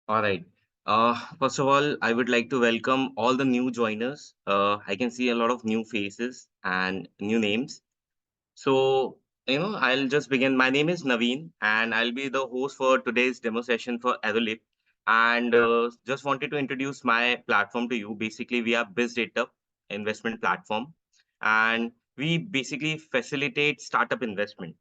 All right. First of all, I would like to welcome all the new joiners. I can see a lot of new faces and new names. So, I'll just begin. My name is Naveen, and I'll be the host for today's demo session for AROLEAP. And just wanted to introduce my platform to you. Basically, we are BizData investment platform, and we basically facilitate startup investment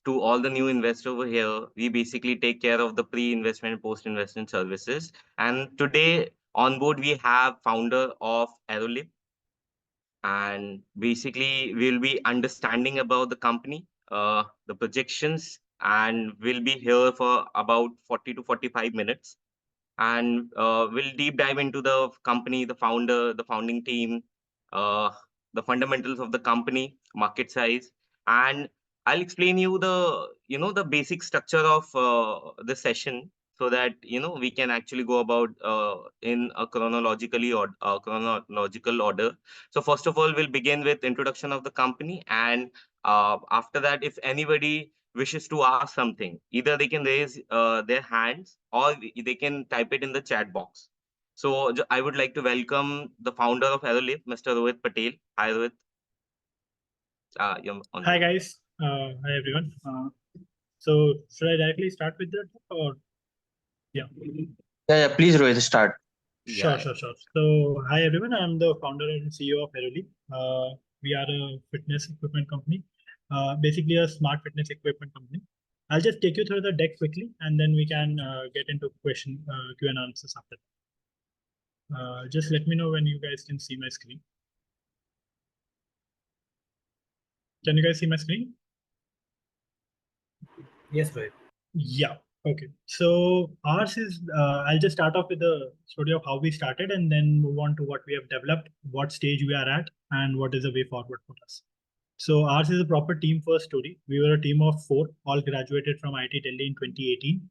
to all the new investors over here. We basically take care of the pre-investment and post-investment services. And today on board, we have founder of AeroLip, and basically we'll be understanding about the company, the projections, and we'll be here for about 40 to 45 minutes, and we'll deep dive into the company, the founder, the founding team, uh, the fundamentals of the company, market size, and I'll explain you the basic structure of the session so that we can actually go about in a chronological order. So first of all, we'll begin with introduction of the company, and after that, if anybody wishes to ask something, either they can raise their hands or they can type it in the chat box. So I would like to welcome the founder of AeroLeap, Mr. Rohit Patel. Hi, Rohit. You're on Hi mute. guys, hi everyone. So should I directly start with that or yeah? Yeah, please, Rohit, start. Yeah. Sure. So hi everyone, I'm the founder and CEO of AROLEAP. We are a fitness equipment company, basically a smart fitness equipment company. I'll just take you through the deck quickly, and then we can get into Q and answers after that. Just let me know when you guys can see my screen. Can you guys see my screen? Yes, right. Yeah. Okay. So ours is, I'll just start off with the story of how we started and then move on to what we have developed, what stage we are at, and what is the way forward for us. So ours is a proper team first story. We were a team of four, all graduated from IIT Delhi in 2018,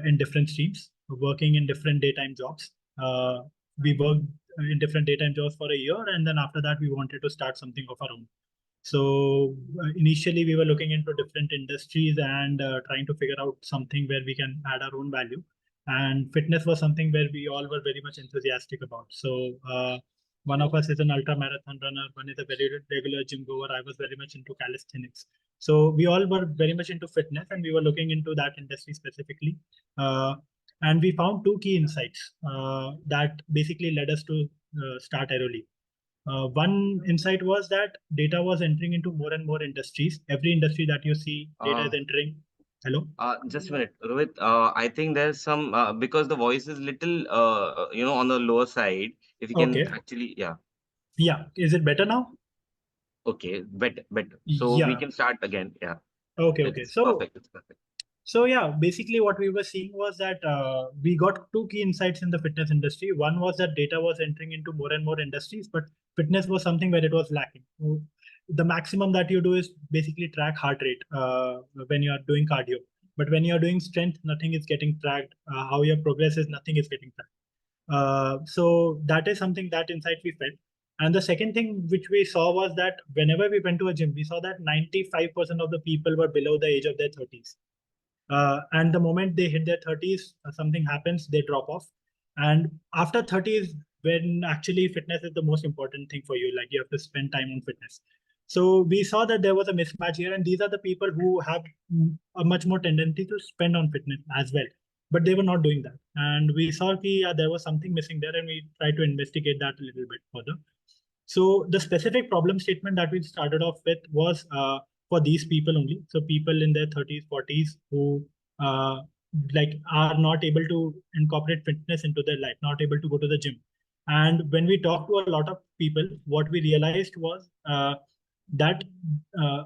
in different streams, working in different daytime jobs. We worked in different daytime jobs for a year, and then after that, we wanted to start something of our own. So initially, we were looking into different industries and trying to figure out something where we can add our own value. And fitness was something where we all were very much enthusiastic about. So one of us is an ultra marathon runner. One is a very regular gym goer. I was very much into calisthenics. So we all were very much into fitness, and we were looking into that industry specifically. And we found two key insights that basically led us to start AeroLeap. One insight was that data was entering into more and more industries. Every industry that you see, data is entering. Hello? Just a minute, Rohit. I think there's some because the voice is little on the lower side. If you can Okay. actually, yeah. Yeah. Is it better now? Okay, better. So we Yeah. can start again. Yeah. Okay. It's So perfect. It's perfect. So yeah, basically what we were seeing was that we got two key insights in the fitness industry. One was that data was entering into more and more industries, but fitness was something where it was lacking. The maximum that you do is basically track heart rate when you are doing cardio. But when you are doing strength, nothing is getting tracked. How your progress is, nothing is getting tracked. So that is something, that insight we felt. And the second thing which we saw was that whenever we went to a gym, we saw that 95% of the people were below the age of their 30s. And the moment they hit their 30s, something happens, they drop off. And after 30s, when actually fitness is the most important thing for you, like you have to spend time on fitness. So we saw that there was a mismatch here, and these are the people who have a much more tendency to spend on fitness as well, but they were not doing that. And we saw that there was something missing there, and we tried to investigate that a little bit further. So the specific problem statement that we started off with was for these people only. So people in their 30s, 40s who uh, are not able to incorporate fitness into their life, not able to go to the gym. And when we talked to a lot of people, what we realized was that uh,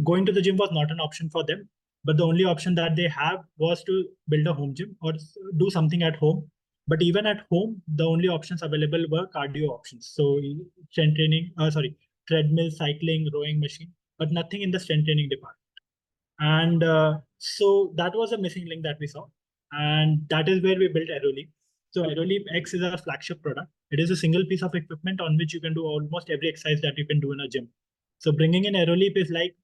going to the gym was not an option for them. But the only option that they have was to build a home gym or do something at home. But even at home, the only options available were cardio options. So strength training, treadmill, cycling, rowing machine, but nothing in the strength training department. And so that was a missing link that we saw. And that is where we built AeroLeap. So AeroLeap X is our flagship product. It is a single piece of equipment on which you can do almost every exercise that you can do in a gym. So bringing in AeroLeap is like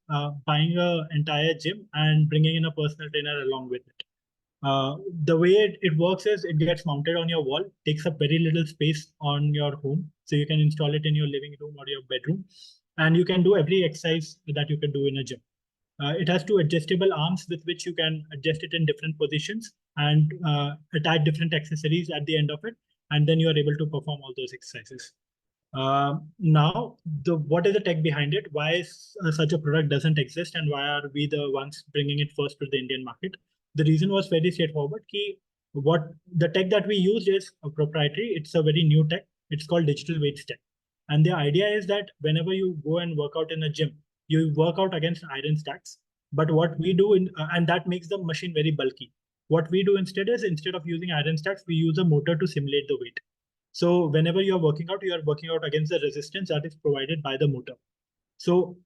buying an entire gym and bringing in a personal trainer along with it. The way it works is it gets mounted on your wall, takes up very little space on your home. So you can install it in your living room or your bedroom, and you can do every exercise that you can do in a gym. It has two adjustable arms with which you can adjust it in different positions and attach different accessories at the end of it, and then you are able to perform all those exercises. Now, what is the tech behind it? Why such a product doesn't exist, and why are we the ones bringing it first to the Indian market? The reason was very straightforward. What the tech that we use is a proprietary. It's a very new tech. It's called digital weights tech, and the idea is that whenever you go and work out in a gym, you work out against iron stacks. But what we do and that makes the machine very bulky. What we do instead is, instead of using iron stacks, we use a motor to simulate the weight. So whenever you are working out against the resistance that is provided by the motor. So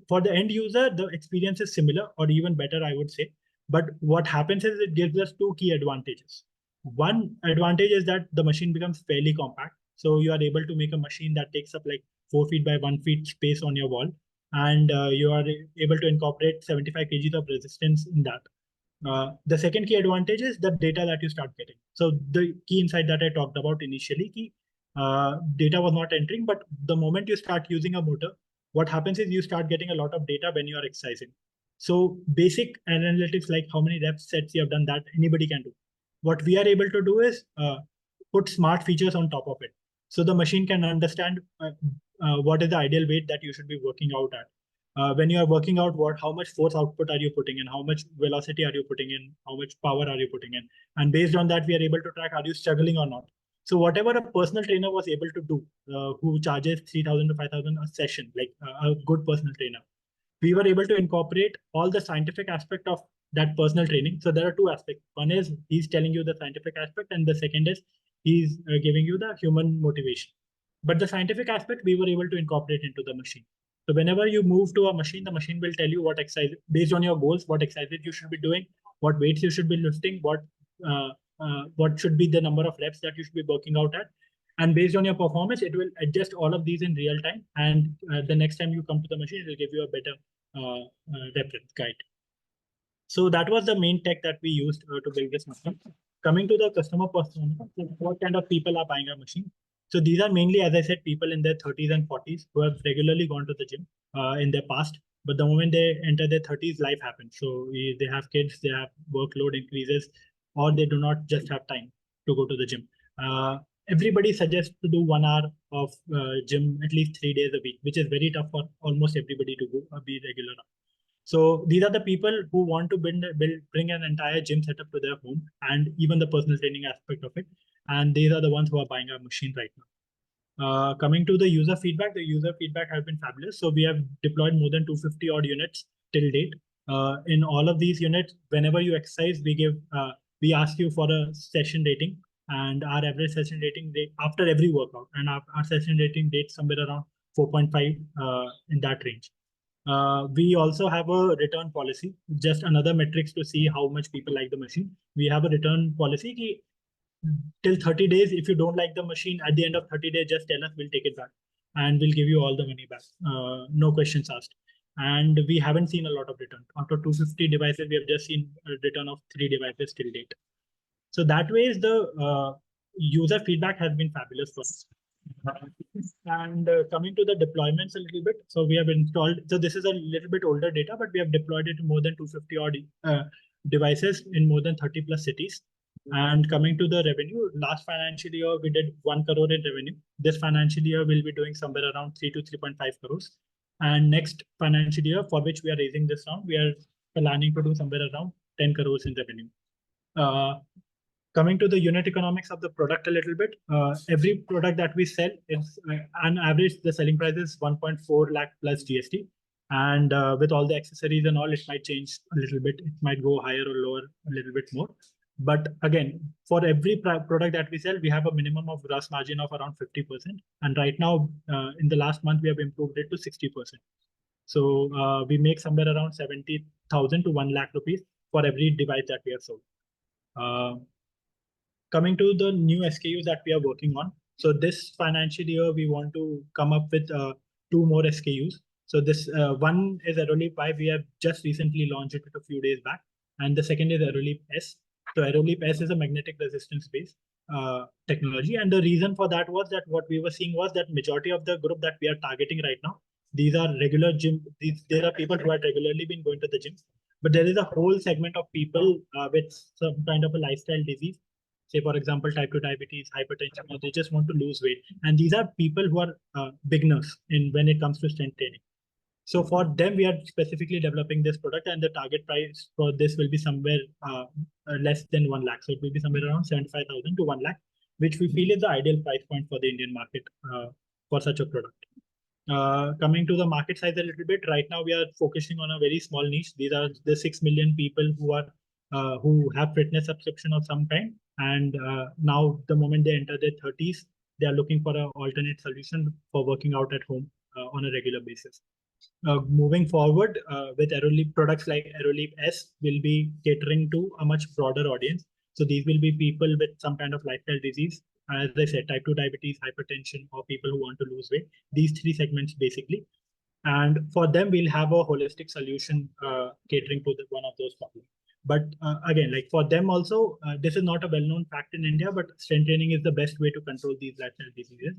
for the end user, the experience is similar or even better, I would say. But what happens is it gives us two key advantages. One advantage is that the machine becomes fairly compact. So you are able to make a machine that takes up like 4 feet by 1 feet space on your wall, and you are able to incorporate 75 kgs of resistance in that. The second key advantage is the data that you start getting. So the key insight that I talked about initially, data was not entering, but the moment you start using a motor, what happens is you start getting a lot of data when you are exercising. So basic analytics like how many reps sets you have done, that anybody can do. What we are able to do is put smart features on top of it. So the machine can understand what is the ideal weight that you should be working out at. When you are working out, how much force output are you putting in, how much velocity are you putting in, how much power are you putting in, and based on that we are able to track are you struggling or not. So whatever a personal trainer was able to do, who charges 3,000 to 5,000 a session, like a good personal trainer, we were able to incorporate all the scientific aspect of that personal training. So there are two aspects. One is he's telling you the scientific aspect, and the second is he's giving you the human motivation. But the scientific aspect we were able to incorporate into the machine. So whenever you move to a machine, the machine will tell you what exercise, based on your goals, what exercises you should be doing, what weights you should be lifting, what should be the number of reps that you should be working out at. And based on your performance, it will adjust all of these in real time. And the next time you come to the machine, it will give you a better reference guide. So that was the main tech that we used to build this machine. Coming to the customer persona, what kind of people are buying our machine? So these are mainly, as I said, people in their 30s and 40s who have regularly gone to the gym in their past. But the moment they enter their 30s, life happens. So they have kids, they have workload increases, or they do not just have time to go to the gym. Everybody suggests to do 1 hour of gym at least 3 days a week, which is very tough for almost everybody to go, be regular. So these are the people who want to bring an entire gym setup to their home, and even the personal training aspect of it. And these are the ones who are buying our machine right now. Coming to the user feedback has been fabulous. So we have deployed more than 250 odd units till date. In all of these units, whenever you exercise, we ask you for a session rating, and our average session rating rate after every workout, and our session rating date somewhere around 4.5 in that range. We also have a return policy, just another metrics to see how much people like the machine. We have a return policy till 30 days. If you don't like the machine at the end of 30 days, just tell us, we'll take it back and we'll give you all the money back. No questions asked. And we haven't seen a lot of return. Out of 250 devices, we have just seen a return of 3 devices till date. So that way is the user feedback has been fabulous for us. And coming to the deployments a little bit, so we have installed, so this is a little bit older data, but we have deployed it in more than 250 odd devices in more than 30 plus cities. And coming to the revenue, last financial year, we did 1 crore in revenue. This financial year, we'll be doing somewhere around 3 to 3.5 crores. And next financial year, for which we are raising this round, we are planning to do somewhere around 10 crores in revenue. Coming to the unit economics of the product a little bit, every product that we sell is on average, the selling price is 1.4 lakh plus GST. And with all the accessories and all, it might change a little bit. It might go higher or lower a little bit more. But again, for every product that we sell, we have a minimum of gross margin of around 50%. And right now, in the last month, we have improved it to 60%. So we make somewhere around 70,000 to 1 lakh rupees for every device that we have sold. Coming to the new SKUs that we are working on. So this financial year, we want to come up with 2 more SKUs. So this one is AROLEAP 5. We have just recently launched it a few days back. And the second is AROLEAP S. So AROLEAP S is a magnetic resistance based technology, and the reason for that was that what we were seeing was that majority of the group that we are targeting right now, these are regular gym. There are people who had regularly been going to the gym, but there is a whole segment of people with some kind of a lifestyle disease. Say, for example, type 2 diabetes, hypertension, or they just want to lose weight. And these are people who are beginners in when it comes to strength training. So for them, we are specifically developing this product, and the target price for this will be somewhere less than 1 lakh. So it will be somewhere around 75,000 to 1 lakh, which we feel is the ideal price point for the Indian market for such a product. Coming to the market size a little bit, right now we are focusing on a very small niche. These are the 6 million people who have fitness subscription of some kind, and now the moment they enter their 30s, they are looking for an alternate solution for working out at home on a regular basis. Moving forward with AROLEAP products like AROLEAP S will be catering to a much broader audience. So these will be people with some kind of lifestyle disease, as I said, type 2 diabetes, hypertension, or people who want to lose weight. These three segments basically. And for them, we'll have a holistic solution catering to one of those problems. But again, like for them also, this is not a well-known fact in India, but strength training is the best way to control these lifestyle diseases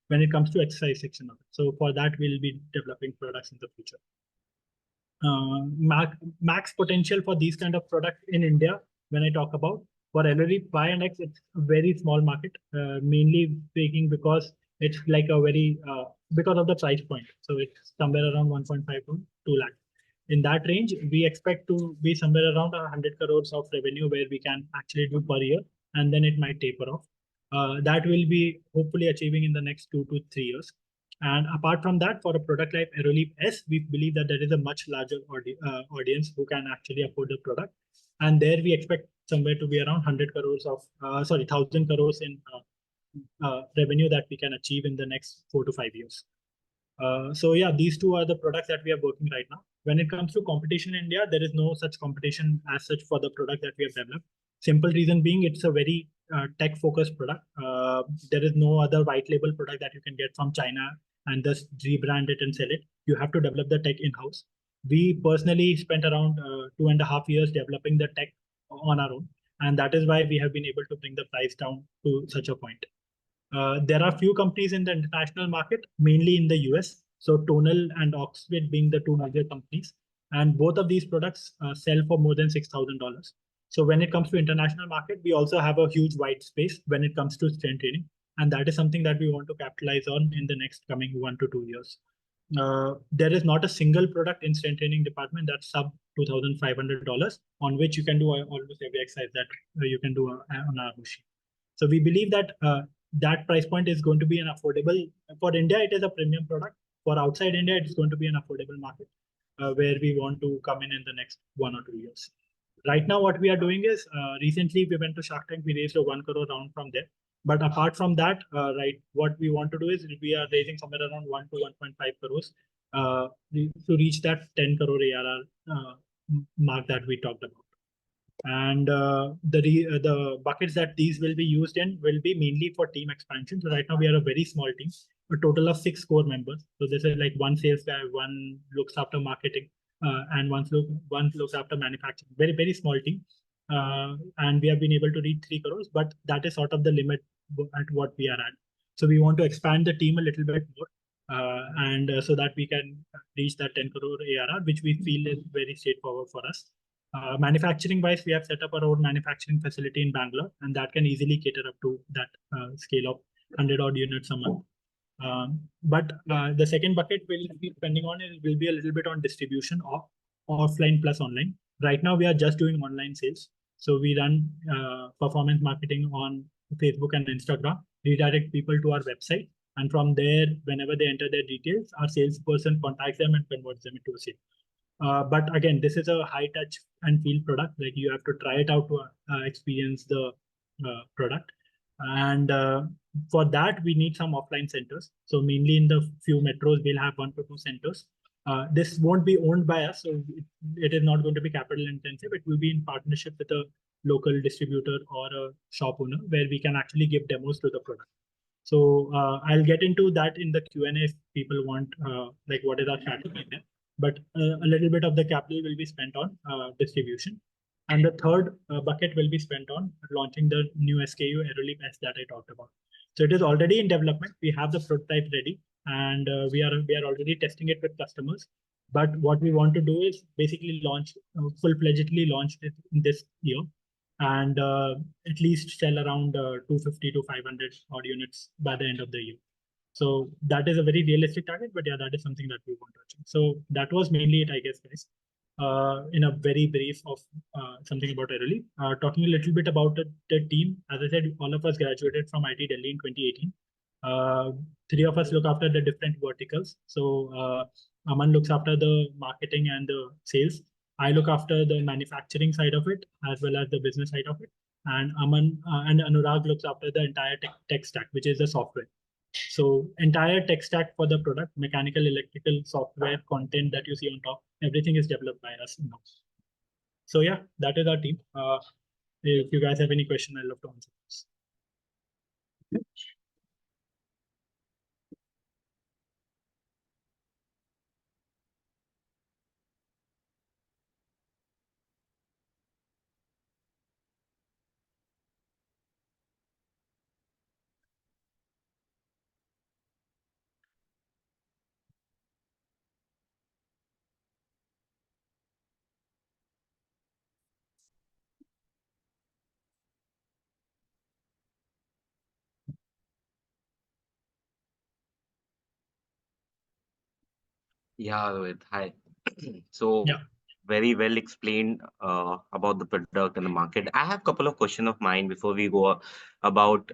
when it comes to exercise section of it. So for that, we'll be developing products in the future. Max potential for these kind of products in India, when I talk about, for AROLEAP Y and X, it's a very small market, mainly speaking because it's like a very, because of the price point. So it's somewhere around 1.5 to 2 lakh. In that range, we expect to be somewhere around 100 crores of revenue where we can actually do per year, and then it might taper off. That will be hopefully achieving in the next 2 to 3 years. And apart from that, for a product like AROLEAP S, we believe that there is a much larger audience who can actually afford the product. And there we expect somewhere to be around 100 crores of, 1,000 crores in revenue that we can achieve in the next 4 to 5 years. So yeah, these two are the products that we are working right now. When it comes to competition in India, there is no such competition as such for the product that we have developed. Simple reason being, it's a very tech-focused product. There is no other white label product that you can get from China and just rebrand it and sell it. You have to develop the tech in-house. We personally spent around 2.5 years developing the tech on our own, and that is why we have been able to bring the price down to such a point. There are few companies in the international market, mainly in the US. So Tonal and Oxford being the two major companies, and both of these products sell for more than $6,000. So when it comes to international market, we also have a huge white space when it comes to strength training, and that is something that we want to capitalize on in the next coming 1 to 2 years. There is not a single product in strength training department that's sub $2,500 on which you can do almost every exercise that you can do on our machine. So we believe that that price point is going to be an affordable. For India, it is a premium product. For outside India, it's going to be an affordable market where we want to come in the next 1 or 2 years. Right now, what we are doing is recently we went to Shark Tank. We raised a 1 crore round from there. But apart from that, right, what we want to do is we are raising somewhere around 1 to 1.5 crores to reach that 10 crore ARR mark that we talked about. And the buckets that these will be used in will be mainly for team expansion. So right now we are a very small team, a total of 6 core members. So this is like one sales guy, one looks after marketing, and one looks after manufacturing. Very, very small team. And we have been able to reach 3 crores, but that is sort of the limit at what we are at. So we want to expand the team a little bit more, and so that we can reach that 10 crore ARR, which we feel is very straightforward for us. Manufacturing wise, we have set up our own manufacturing facility in Bangalore, and that can easily cater up to that scale of 100 odd units a month. But the second bucket will be spending on it will be a little bit on distribution of offline plus online. Right now, we are just doing online sales. So we run performance marketing on Facebook and Instagram, redirect people to our website. And from there, whenever they enter their details, our salesperson contacts them and converts them into a sale. But again, this is a high touch and feel product. Like you have to try it out to experience the product. And for that, we need some offline centers. So mainly in the few metros, we'll have 1 to 2 centers. This won't be owned by us, so it is not going to be capital intensive. It will be in partnership with a local distributor or a shop owner where we can actually give demos to the product. So I'll get into that in the Q&A if people want, like what is our strategy there. But a little bit of the capital will be spent on distribution. And the third bucket will be spent on launching the new SKU AROLEAP S that I talked about. So it is already in development. We have the prototype ready, and we are already testing it with customers. But what we want to do is basically launch full-fledgedly launch it in this year, and at least sell around 250 to 500 odd units by the end of the year. So that is a very realistic target, but yeah, that is something that we want to achieve. So that was mainly it, I guess, guys. In a very brief of something about Airoli. Talking a little bit about the team. As I said, all of us graduated from IT Delhi in 2018. Three of us look after the different verticals. So Aman looks after the marketing and the sales. I look after the manufacturing side of it as well as the business side of it. And Aman and Anurag looks after the entire tech stack, which is the software. So entire tech stack for the product, mechanical, electrical, software, content that you see on top, everything is developed by us in-house. So yeah, that is our team. If you guys have any question, I'd love to answer this. Yeah, Rohit, hi. So Yeah, very well explained about the product and the market. I have a couple of questions of mine before we go about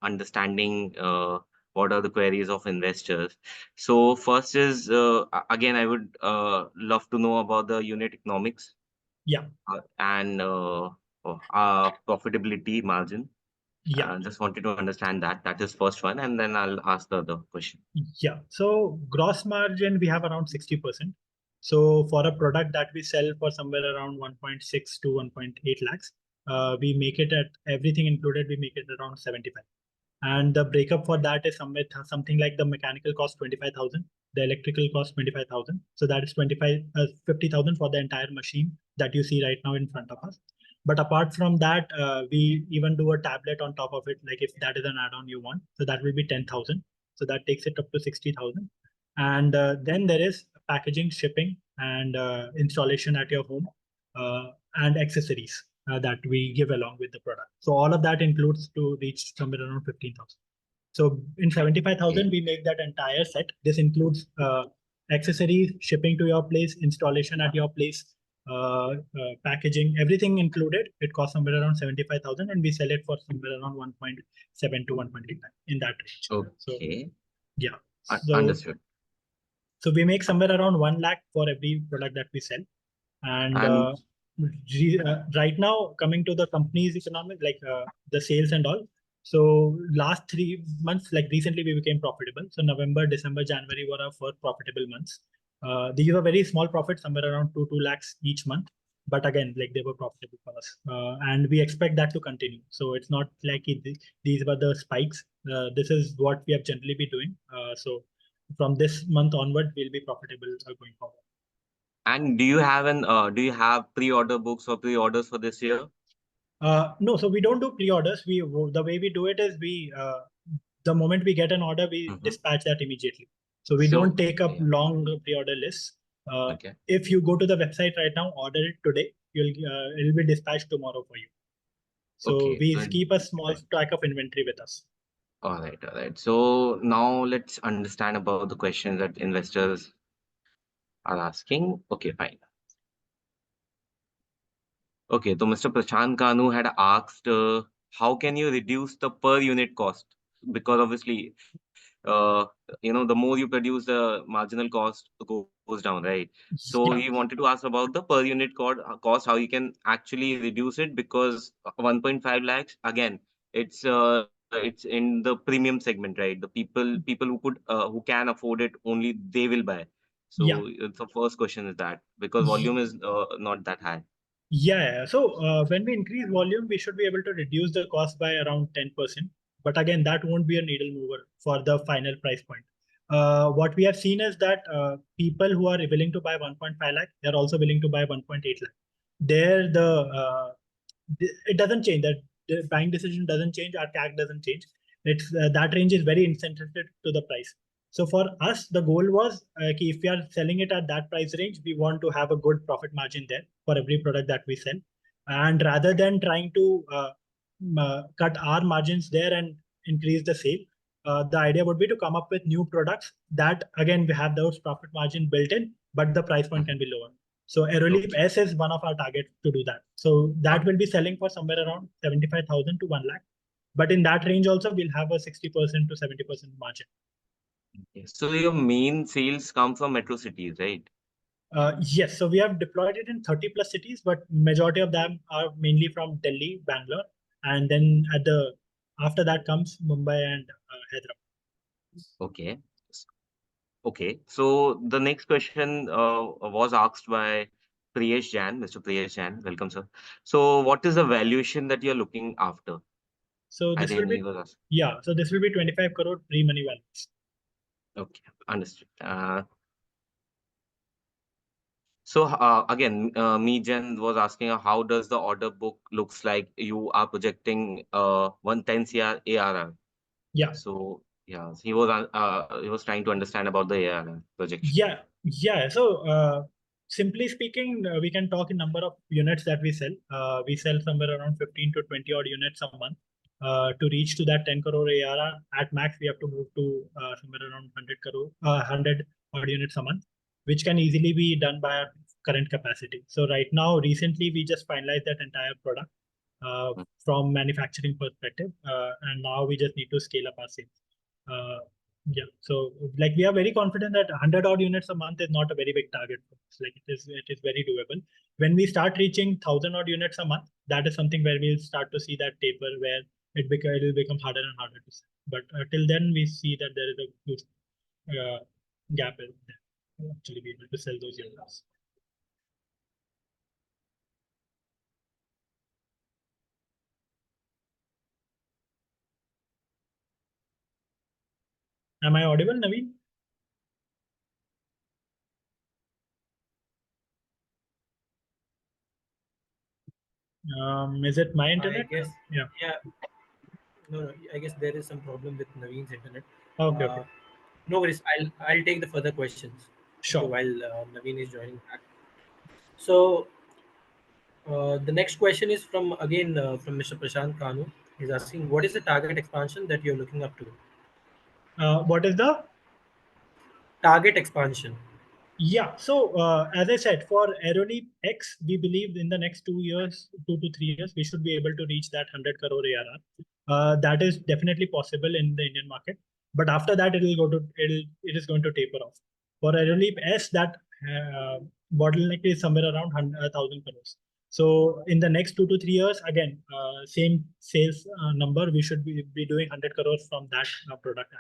understanding what are the queries of investors. So first is again I would love to know about the unit economics yeah, and profitability margin. yeah. Just wanted to understand that. That is first one, and then I'll ask the other question. Yeah. So gross margin, we have around 60%. So for a product that we sell for somewhere around 1.6 to 1.8 lakhs, we make it at everything included, we make it around 75. And the breakup for that is something like the mechanical cost 25,000, the electrical cost 25,000. So that is 50,000 for the entire machine that you see right now in front of us. But apart from that, we even do a tablet on top of it, like if that is an add-on you want. So that will be 10,000. So that takes it up to 60,000. And then there is packaging, shipping, and installation at your home, and accessories that we give along with the product. So all of that includes to reach somewhere around 15,000. So in 75,000, Okay. we make that entire set. This includes accessories, shipping to your place, installation at your place, packaging, everything included. It costs somewhere around 75,000, and we sell it for somewhere around 1.7 to 1.8 in that range. So Okay. yeah. Understood. So we make somewhere around 1 lakh for every product that we sell. And And right now, coming to the company's economic, like the sales and all. So last 3 months, like recently, we became profitable. So November, December, January were our first profitable months. These were very small profits, somewhere around 2 lakhs each month. But again, like they were profitable for us, and we expect that to continue. So it's not like these were the spikes. This is what we have generally been doing. So from this month onward, we'll be profitable going forward. do you have pre-order books or pre-orders for this year? No, so we don't do pre-orders. The way we do it is the moment we get an order, we Mm-hmm. dispatch that immediately. So we So don't take up yeah. long pre-order lists. Okay. If you go to the website right now, order it today, it'll be dispatched tomorrow for you. So Okay. we So keep a small stack of inventory with us. all right, all right. So now let's understand about the questions that investors are asking. Okay, fine. Okay, so Mr. Prashant Kanu had asked, how can you reduce the per unit cost? Because obviously, the more you produce, the marginal cost goes down, right? So he Yeah, wanted to ask about the per unit cost, how you can actually reduce it because 1.5 lakhs, again, it's in the premium segment, right? The people who can afford it, only they will buy. yeah. So the first question is that because volume is not that high. Yeah. So when we increase volume, we should be able to reduce the cost by around 10%. But again, that won't be a needle mover for the final price point. What we have seen is that people who are willing to buy 1.5 lakh, they're also willing to buy 1.8 lakh. there it doesn't change. That the buying decision doesn't change. Our CAC doesn't change. It's that range is very insensitive to the price. So for us, the goal was if we are selling it at that price range, we want to have a good profit margin there for every product that we sell. And rather than trying to cut our margins there and increase the sale, the idea would be to come up with new products that again we have those profit margin built in, but the price point can be lower. So AROLEAP Okay. S is one of our targets to do that. So that will be selling for somewhere around 75,000 to 1 lakh. But in that range also, we'll have a 60% to 70% margin. Okay. So your main sales come from metro cities, right? Yes, so we have deployed it in 30 plus cities, but majority of them are mainly from Delhi, Bangalore, and then after that comes Mumbai and Hyderabad. Okay. Okay. So the next question was asked by Priyesh Jain, Mr. Priyesh Jain. Welcome, sir. So what is the valuation that you're looking after? So I this will think he be was asking. yeah, so this will be 25 crore pre-money values. Okay, understood. So again, Meejan was asking how does the order book looks like you are projecting 110 CR ARR. Yeah. So yeah, he was trying to understand about the ARR projection. Yeah. So, simply speaking, we can talk in number of units that we sell. We sell somewhere around 15 to 20 odd units a month. To reach to that 10 crore ARR, at max, we have to move to somewhere around 100 odd units a month, which can easily be done by our current capacity. So right now, recently, we just finalized that entire product uh, Mm. from manufacturing perspective, and now we just need to scale up our sales. Uh, yeah. So like we are very confident that 100 odd units a month is not a very big target for us. Like it is very doable. When we start reaching 1,000 odd units a month, that is something where we'll start to see that taper where it will become harder and harder to sell. But till then, we see that there is a huge gap in there to actually be able to sell those units. Am I audible, Naveen? Is it my I internet? guess, Yeah. yeah, no, I guess there is some problem with Naveen's internet. Okay. Okay. Uh, no worries. I'll take the further questions. Okay, Sure. while Naveen is joining back. So the next question is from again from Mr. Prashant Kanu. He's asking, what is the target expansion that you're looking up to? What is the Target expansion. Yeah, so as I said, for AROLEAP X, we believe in the next 2 years, 2 to 3 years, we should be able to reach that 100 crore ARR. That is definitely possible in the Indian market, but after that, it is going to taper off. For AROLEAP S, that uh, bottleneck is somewhere around 1,000 crores. So in the next 2 to 3 years, again, same sales number, we should be doing 100 crores from that product.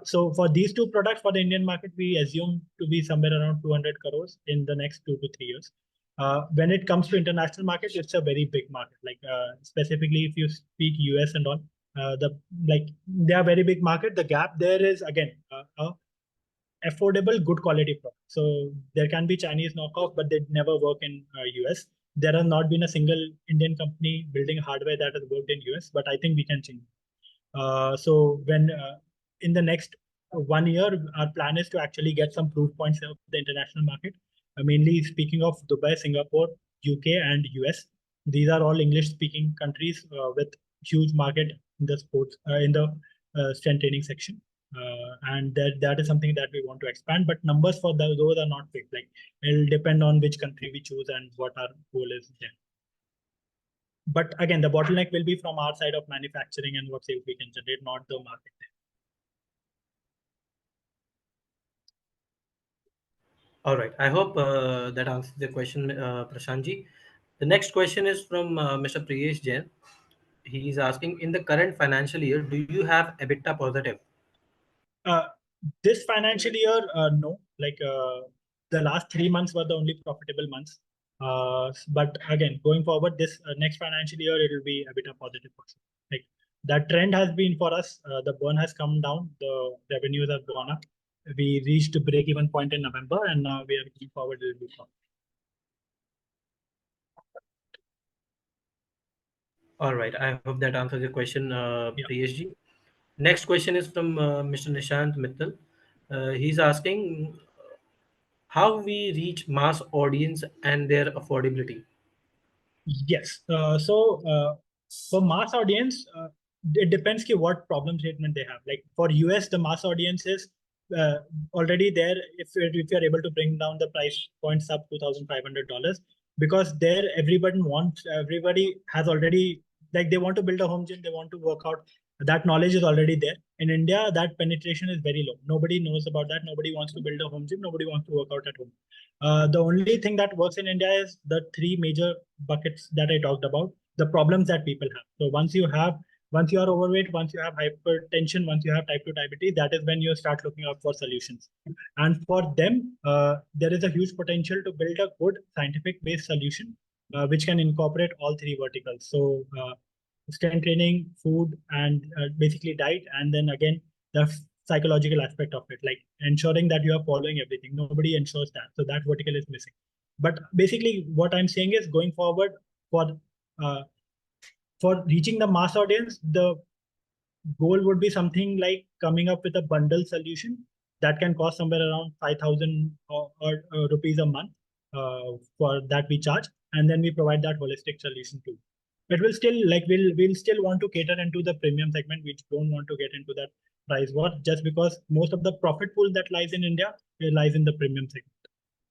So for these two products for the Indian market, we assume to be somewhere around 200 crores in the next 2 to 3 years. When it comes to international markets, it's a very big market. Like specifically, if you speak US and all, they are very big market. The gap there is again a affordable, good quality product. So there can be Chinese knockoff, but they never work in US. There has not been a single Indian company building hardware that has worked in US, but I think we can change. So when in the next 1 year, our plan is to actually get some proof points of the international market. Mainly speaking of Dubai, Singapore, UK, and US. These are all English-speaking countries with huge market in the sports in the strength training section. And that is something that we want to expand. But numbers for those are not fixed. Like it'll depend on which country we choose and what our goal is there. But again, the bottleneck will be from our side of manufacturing and what sales we can generate, not the market. All right. I hope that answers the question, Prashantji. The next question is from Mr. Priyesh Jain. He is asking, in the current financial year, do you have EBITDA positive? Uh, this financial year, no. Like the last 3 months were the only profitable months. But again, going forward, this next financial year, it will be a bit of positive. Also. Like that trend has been for us. The burn has come down. The revenues have gone up. We reached a break-even point in November, and now we are looking forward to it. All right. I hope that answers your question, Yeah. PSG. Next question is from Mr. Nishant Mittal. He's asking how we reach mass audience and their affordability. Yes. For mass audience, it depends ki what problem statement they have. Like for US, the mass audience is uh, already there. If you're able to bring down the price points up $2,500, because there everybody has already, like they want to build a home gym, they want to work out. That knowledge is already there. In India, that penetration is very low. Nobody knows about that. Nobody wants to build a home gym. Nobody wants to work out at home. The only thing that works in India is the three major buckets that I talked about, the problems that people have. So once you are overweight, once you have hypertension, once you have type 2 diabetes, that is when you start looking out for solutions. And for them, there is a huge potential to build a good scientific based solution, which can incorporate all three verticals. So strength training, food, and basically diet, and then again the psychological aspect of it, like ensuring that you are following everything. Nobody ensures that, so that vertical is missing. But basically, what I'm saying is, going forward, for uh, for reaching the mass audience, the goal would be something like coming up with a bundle solution that can cost somewhere around 5,000 or rupees a month for that we charge, and then we provide that holistic solution too. It will still, like, we'll still want to cater into the premium segment. We don't want to get into that price war, just because most of the profit pool that lies in India, it lies in the premium segment.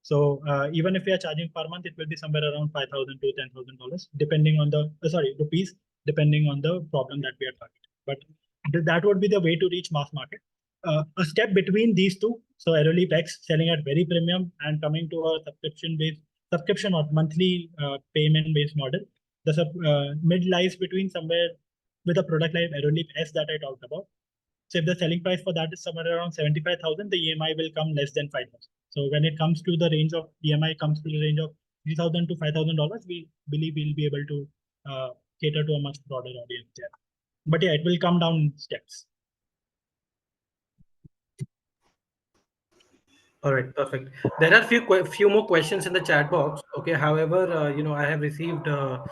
So even if we are charging per month, it will be somewhere around 5,000 to $10,000, depending on the rupees, depending on the problem that we are targeting. But that would be the way to reach mass market. A step between these two, so AROLEAP X selling at very premium and coming to a subscription or monthly payment based model. The mid lies between somewhere with a product like AROLEAP S that I talked about. So if the selling price for that is somewhere around 75,000, the EMI will come less than 5,000. So when it comes to the range of EMI comes to the range of 3,000 to $5,000, we believe we'll be able to cater to a much broader audience there. But yeah, it will come down in steps. All right, perfect. There are few more questions in the chat box. Okay, however, I have received a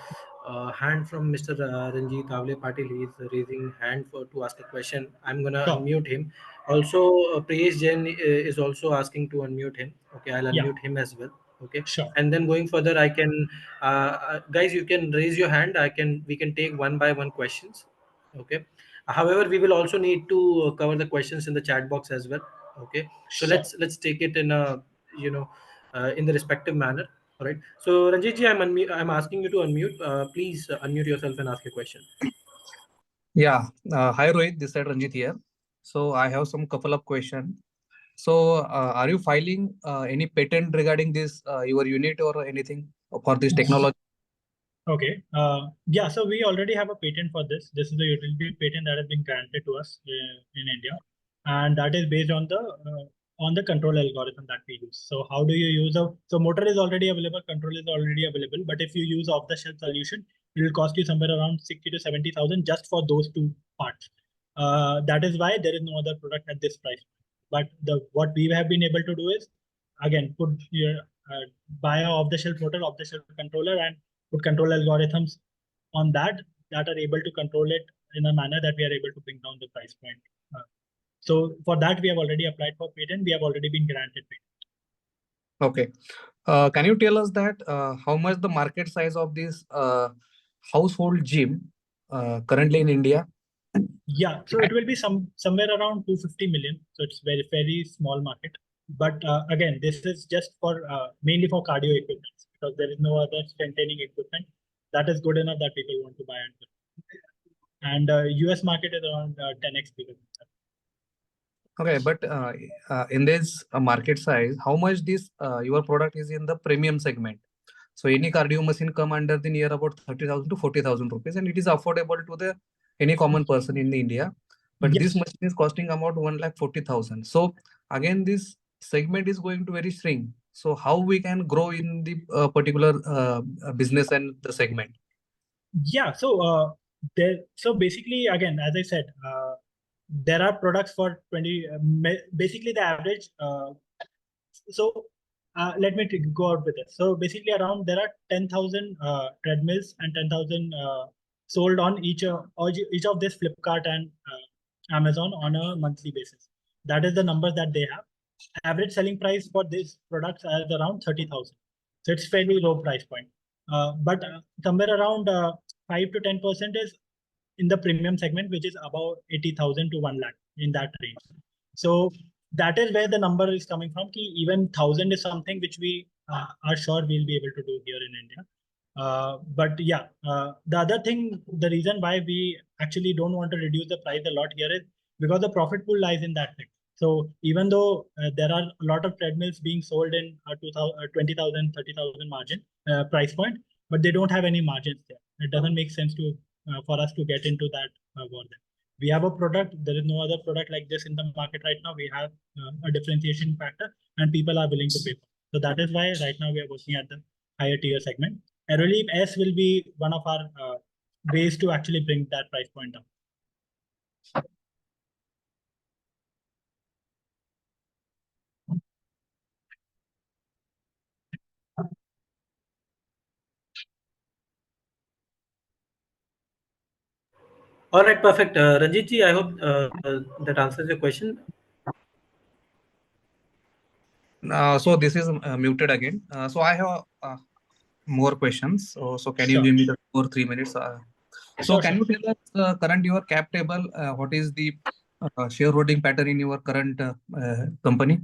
hand from Mr. Ranjit Avle Patil. He is raising hand for to ask a question. I'm gonna Sure. unmute him. Also, Priyesh Jain is also asking to unmute him. Okay, I'll Yeah, unmute him as well. Okay, sure. and then going further, I can, guys, you can raise your hand. We can take one by one questions. Okay. However, we will also need to cover the questions in the chat box as well. Okay, so Sure. let's take it in a, you know in the respective manner. All right, so Ranjit ji, I'm asking you to unmute. Please unmute yourself and ask a question. Yeah. Hi Rohit, this is Ranjit here. So I have some couple of questions. So are you filing any patent regarding this your unit or anything for this technology? Okay. Yeah, so we already have a patent for this. This is the utility patent that has been granted to us in India, and that is based on the control algorithm that we use. So how do you use a so motor is already available, control is already available, but if you use off-the-shelf solution, it will cost you somewhere around 60 to 70,000 just for those two parts. That is why there is no other product at this price. But the what we have been able to do is, again, put your buy a off-the-shelf motor, off-the-shelf controller, and put control algorithms on that are able to control it in a manner that we are able to bring down the price point. So for that, we have already applied for patent. We have already been granted patent. Okay. Can you tell us that how much the market size of this household gym currently in India? Yeah, so it will be somewhere around 250 million. So it's very small market. But again, this is just for mainly for cardio equipment, because there is no other strengthening equipment that is good enough that people want to buy. And US market is around 10x bigger. Okay, but in this market size, how much this your product is in the premium segment? So any cardio machine come under the near about 30,000 to 40,000 rupees, and it is affordable to the any common person in the India. But this Yes. machine is costing about 1,40,000. So again, this segment is going to very shrink. So how we can grow in the particular business and the segment? Yeah, so so basically, again, as I said, there are products for 20, basically the average. So let me go out with it. So basically, around there are 10,000 treadmills and 10,000 sold on each of this Flipkart and Amazon on a monthly basis. That is the numbers that they have. Average selling price for this products is around 30,000. So it's fairly low price point. But somewhere around 5 to 10% is in the premium segment, which is about 80,000 to 1 lakh, in that range. So that is where the number is coming from. Ki even 1,000 is something which we are sure we'll be able to do here in India. But yeah, the other thing, the reason why we actually don't want to reduce the price a lot here is because the profit pool lies in that thing. So even though there are a lot of treadmills being sold in 20,000, 30,000 margin price point, but they don't have any margins there. It doesn't make sense to for us to get into that war. We have a product. There is no other product like this in the market right now. We have a differentiation factor, and people are willing to pay for. So that is why right now we are working at the higher tier segment. AROLEAP S will be one of our ways to actually bring that price point down. All right, perfect. Ranjit ji, I hope that answers your question. So this is muted again. So I have more questions. So can you Sure. give me the 2 or 3 minutes? So Sure, can sure. you tell us current your cap table? What is the shareholding pattern in your current company?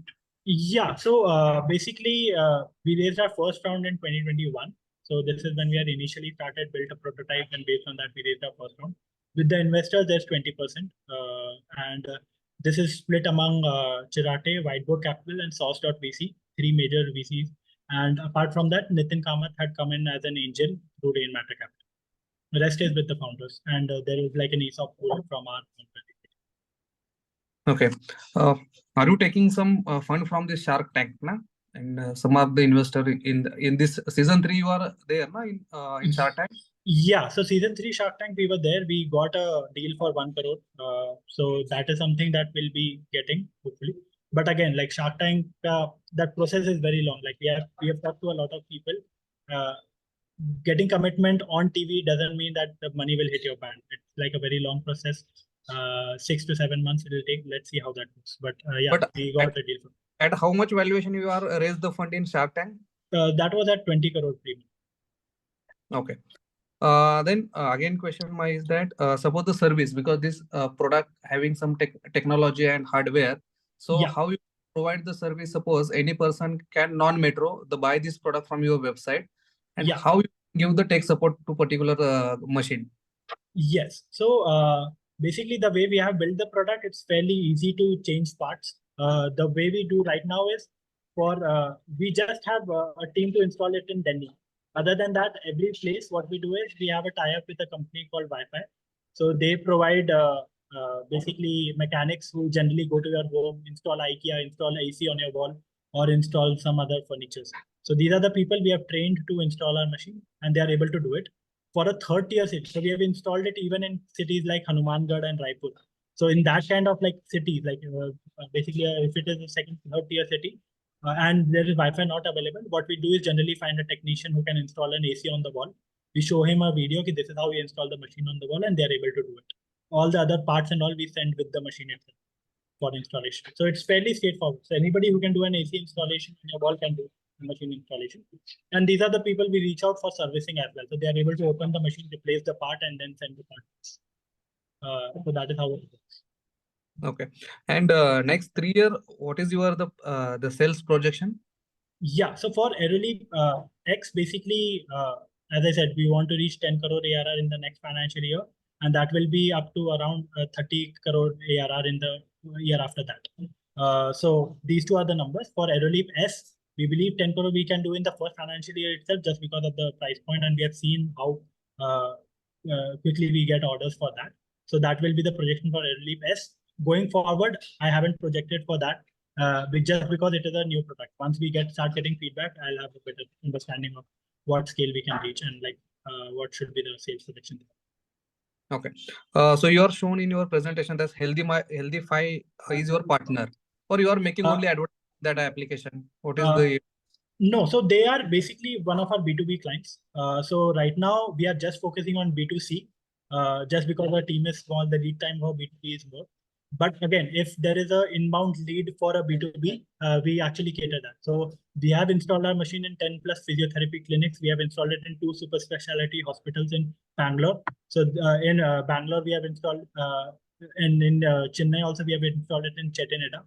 Yeah, so basically, we raised our first round in 2021. So this is when we had initially started, built a prototype, and based on that, we raised our first round. With the investors, there's 20%, and this is split among Chirate, Whiteboard Capital, and Sauce.vc, three major VCs. And apart from that, Nitin Kamath had come in as an angel through Rain Matter Capital. The rest is with the founders, and there is like an ESOP pool from our company. Okay. Are you taking some fund from the Shark Tank, na? And some of the investor in this season 3 you are there, na, in Shark Tank? Yeah, so season 3 Shark Tank, we were there. We got a deal for 1 crore. So that is something that we'll be getting, hopefully. But again, like Shark Tank, that process is very long. Like we have talked to a lot of people. Getting commitment on TV doesn't mean that the money will hit your bank. It's like a very long process. 6 to 7 months it will take. Let's see how that goes. But yeah, But we got the deal. at how much valuation you are raised the fund in Shark Tank? That was at 20 crore premium. Okay. Then again question my is that suppose the service, because this product having some technology and hardware, so Yeah. how you provide the service? Suppose any person can non-metro the buy this product from your website, and Yeah. how you give the tech support to particular machine? Yes. So basically, the way we have built the product, it's fairly easy to change parts. The way we do right now is we just have a team to install it in Delhi. Other than that, every place, what we do is we have a tie-up with a company called Wi-Fi. So they provide basically mechanics who generally go to your home, install IKEA, install AC on your wall, or install some other furnitures. So these are the people we have trained to install our machine, and they are able to do it for a third tier city. So we have installed it even in cities like Hanumangarh and Raipur. So in that kind of like cities, like basically if it is a second, third tier city and there is Wi-Fi not available, what we do is generally find a technician who can install an AC on the wall. We show him a video, okay, this is how we install the machine on the wall, and they are able to do it. All the other parts and all we send with the machine itself for installation. So it's fairly straightforward. So anybody who can do an AC installation on your wall can do machine installation. And these are the people we reach out for servicing as well. So they are able to open the machine, replace the part, and then send the part. So that is how it works. Okay. And next 3 year, what is your the sales projection? Yeah. So for AROLEAP X, basically, as I said, we want to reach 10 crore ARR in the next financial year, and that will be up to around 30 crore ARR in the year after that. So these two are the numbers. For AROLEAP S, we believe 10 crore we can do in the first financial year itself, just because of the price point, and we have seen how quickly we get orders for that. So that will be the projection for AROLEAP S. Going forward, I haven't projected for that. Just because it is a new product. Once we start getting feedback, I'll have a better understanding of what scale we can reach and like what should be the sales prediction. Okay. So you are shown in your presentation that Healthify is your partner, or you are making only advertising that application. What is the? No, so they are basically one of our B2B clients. So right now we are just focusing on B2C. Just because our team is small, the lead time for B2B is more. But again, if there is a inbound lead for a B2B, we actually cater that. So we have installed our machine in 10 plus physiotherapy clinics. We have installed it in 2 super specialty hospitals in Bangalore. So in Bangalore, we have installed, and in Chennai also, we have installed it in Chettinada.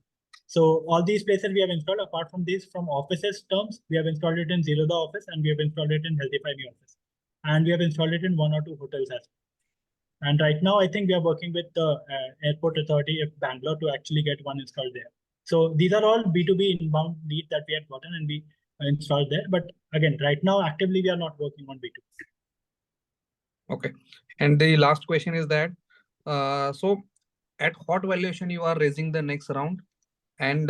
So all these places we have installed. Apart from these, from offices terms, we have installed it in Zerodha office and we have installed it in Healthify Me office. And we have installed it in 1 or 2 hotels as well. And right now, I think we are working with the Airport Authority of Bangalore to actually get one installed there. So these are all B2B inbound leads that we have gotten and we installed there. But again, right now, actively, we are not working on B2B. Okay. And the last question is that, so at what valuation you are raising the next round, and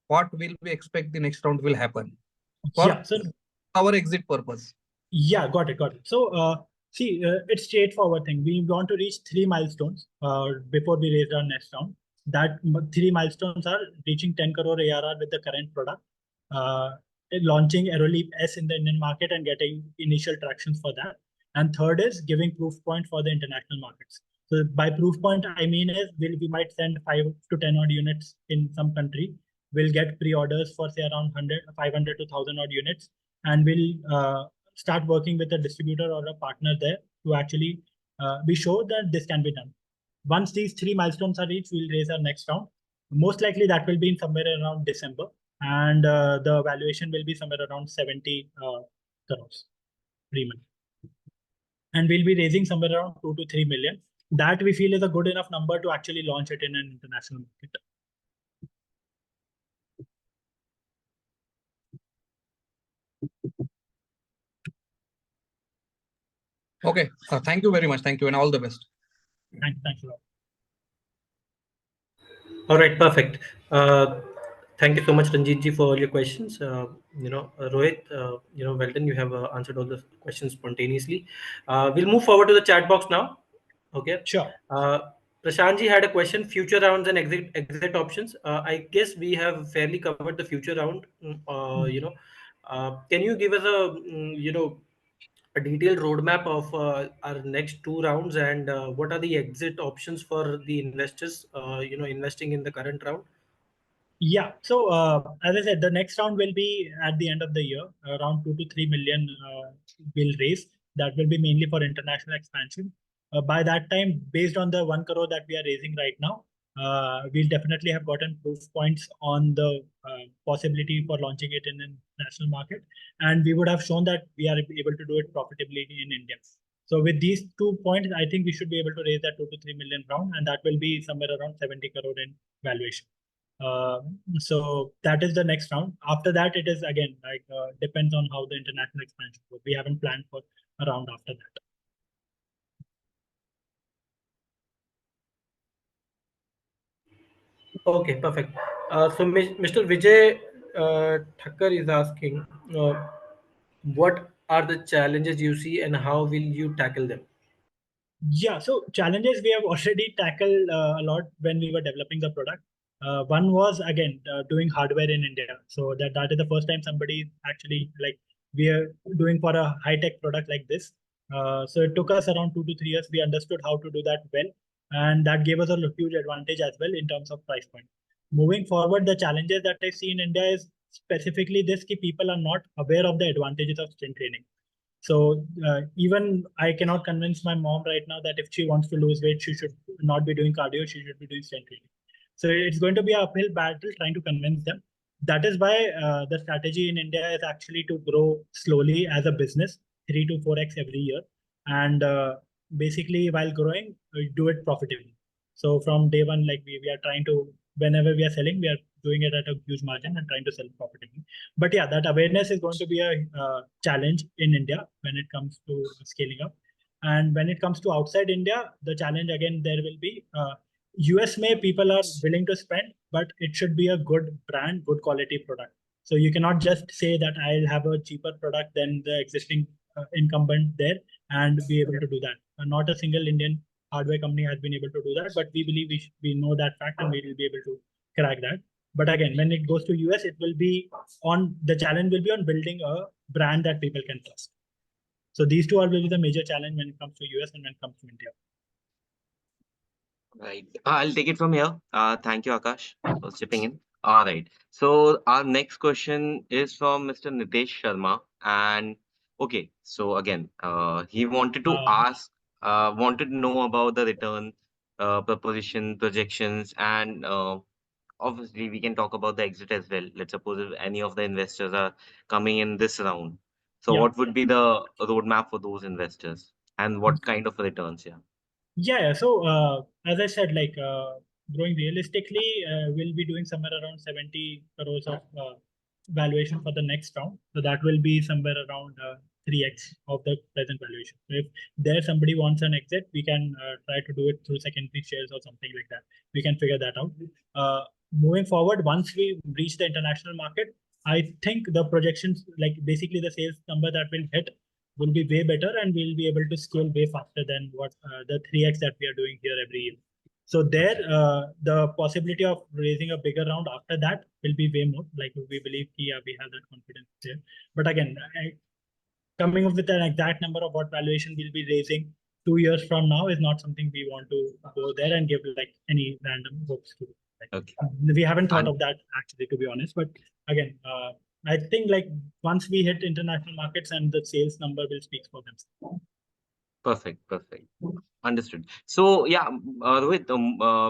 what will we expect the next round will happen for Yeah, so our exit purpose? yeah, got it. So see, it's straightforward thing. We want to reach 3 milestones before we raise our next round. That 3 milestones are reaching 10 crore ARR with the current product, launching AROLEAP S in the Indian market and getting initial tractions for that. And third is giving proof point for the international markets. So by proof point, I mean is we might send 5 to 10 odd units in some country. We'll get pre-orders for say around 500 to 1000 odd units, and we'll start working with a distributor or a partner there to actually be sure that this can be done. Once these 3 milestones are reached, we'll raise our next round. Most likely that will be in somewhere around December, and the valuation will be somewhere around 70 crores pre-money. And we'll be raising somewhere around 2 to 3 million. That we feel is a good enough number to actually launch it in an international market. Okay. Thank you very much. Thank you and all the best. Thanks a lot. All right, perfect. Thank you so much, Ranjit ji, for all your questions. Rohit, well done. You have answered all the questions spontaneously. We'll move forward to the chat box now. Okay. Sure. Prashant ji had a question: future rounds and exit options. I guess we have fairly covered the future round. Can you give us a detailed roadmap of our next 2 rounds, and what are the exit options for the investors investing in the current round? Yeah. So as I said, the next round will be at the end of the year. Around 2 to 3 million will raise. That will be mainly for international expansion. By that time, based on the 1 crore that we are raising right now, we'll definitely have gotten proof points on the possibility for launching it in an international market, and we would have shown that we are able to do it profitably in India. So with these 2 points, I think we should be able to raise that 2 to 3 million round, and that will be somewhere around 70 crore in valuation. So that is the next round. After that, it is again like depends on how the international expansion goes. We haven't planned for a round after that. Okay, perfect. So Mr. Vijay Thakkar is asking, what are the challenges you see and how will you tackle them? Yeah, so challenges we have already tackled a lot when we were developing the product. One was again doing hardware in India. So that is the first time somebody actually like we are doing for a high tech product like this. So it took us around 2 to 3 years. We understood how to do that well, and that gave us a huge advantage as well in terms of price point. Moving forward, the challenges that I see in India is specifically this: ki people are not aware of the advantages of strength training. So even I cannot convince my mom right now that if she wants to lose weight, she should not be doing cardio, she should be doing strength training. So it's going to be an uphill battle trying to convince them. That is why the strategy in India is actually to grow slowly as a business, 3 to 4x every year, and basically while growing, do it profitably. So from day one, like we are trying to, whenever we are selling, we are doing it at a huge margin and trying to sell profitably. But yeah, that awareness is going to be a challenge in India when it comes to scaling up. And when it comes to outside India, the challenge again there will be US may people are willing to spend, but it should be a good brand, good quality product. So you cannot just say that I'll have a cheaper product than the existing incumbent there and be able to do that. Not a single Indian hardware company has been able to do that, but we believe we know that fact and we will be able to crack that. But again, when it goes to US, it will be on the challenge will be on building a brand that people can trust. So these two are really the major challenge when it comes to US and when it comes to India. Right. I'll take it from here. Thank you, Akash, for chipping in. All right. So our next question is from Mr. Nitesh Sharma. And okay, so again, he wanted to ask, wanted to know about the return proposition, projections, and obviously we can talk about the exit as well. Let's suppose if any of the investors are coming in this round. So Yeah. what would be the roadmap for those investors and what kind of returns? Yeah. Yeah. So as I said, like growing realistically, we'll be doing somewhere around 70 crores of valuation for the next round. So that will be somewhere around 3x of the present valuation. So if there somebody wants an exit, we can try to do it through secondary shares or something like that. We can figure that out. Moving forward, once we reach the international market, I think the projections, like basically the sales number that will hit, will be way better, and we'll be able to scale way faster than what the 3x that we are doing here every year. So there, the possibility of raising a bigger round after that will be way more. Like we believe, yeah, we have that confidence there. But again, coming up with an exact number of what valuation we'll be raising 2 years from now is not something we want to go there and give like any random hopes to. Like, Okay. we haven't thought And of that actually, to be honest. But again, I think like once we hit international markets and the sales number will speak for themselves. perfect, perfect. Understood. So yeah, Rohit,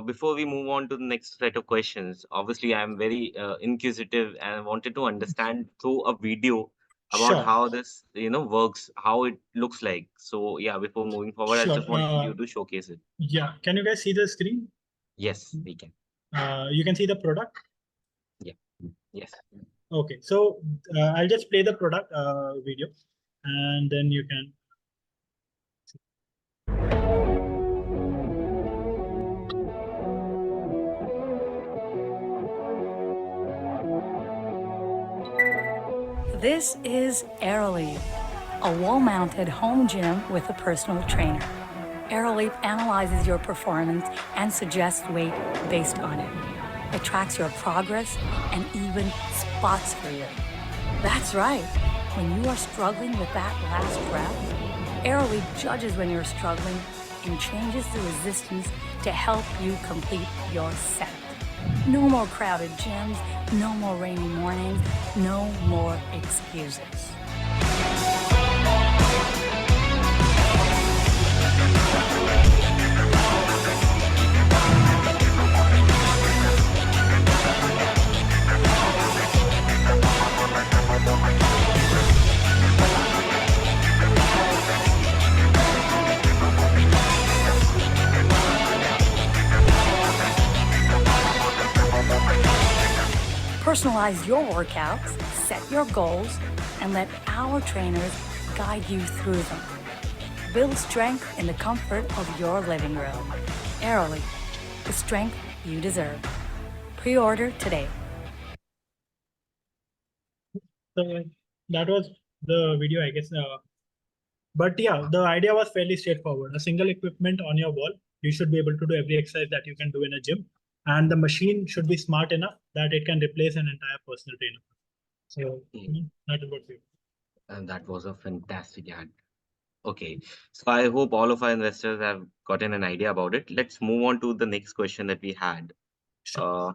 before we move on to the next set of questions, obviously I'm very inquisitive and I wanted to understand through a video about Sure, how this, works, how it looks like. So yeah, before moving forward, I sure. just wanted you to showcase it. Yeah, can you guys see the screen? Yes, we can. You can see the product. Yeah. Yes. Okay, so I'll just play the product video, and then you can. This is AROLEAP, a wall-mounted home gym with a personal trainer. AROLEAP analyzes your performance and suggests weight based on it. It tracks your progress and even spots for you. That's right. When you are struggling with that last rep, AROLEAP judges when you're struggling and changes the resistance to help you complete your set. No more crowded gyms, no more rainy mornings, no more excuses. Personalize your workouts, set your goals, and let our trainers guide you through them. Build strength in the comfort of your living room. AROLEAP, the strength you deserve. Pre-order today. So that was the video, I guess. But yeah, the idea was fairly straightforward. A single equipment on your wall, you should be able to do every exercise that you can do in a gym. And the machine should be smart enough that it can replace an entire personal trainer. So that is what we. And that was a fantastic ad. Okay. So I hope all of our investors have gotten an idea about it. Let's move on to the next question that we had. Sure.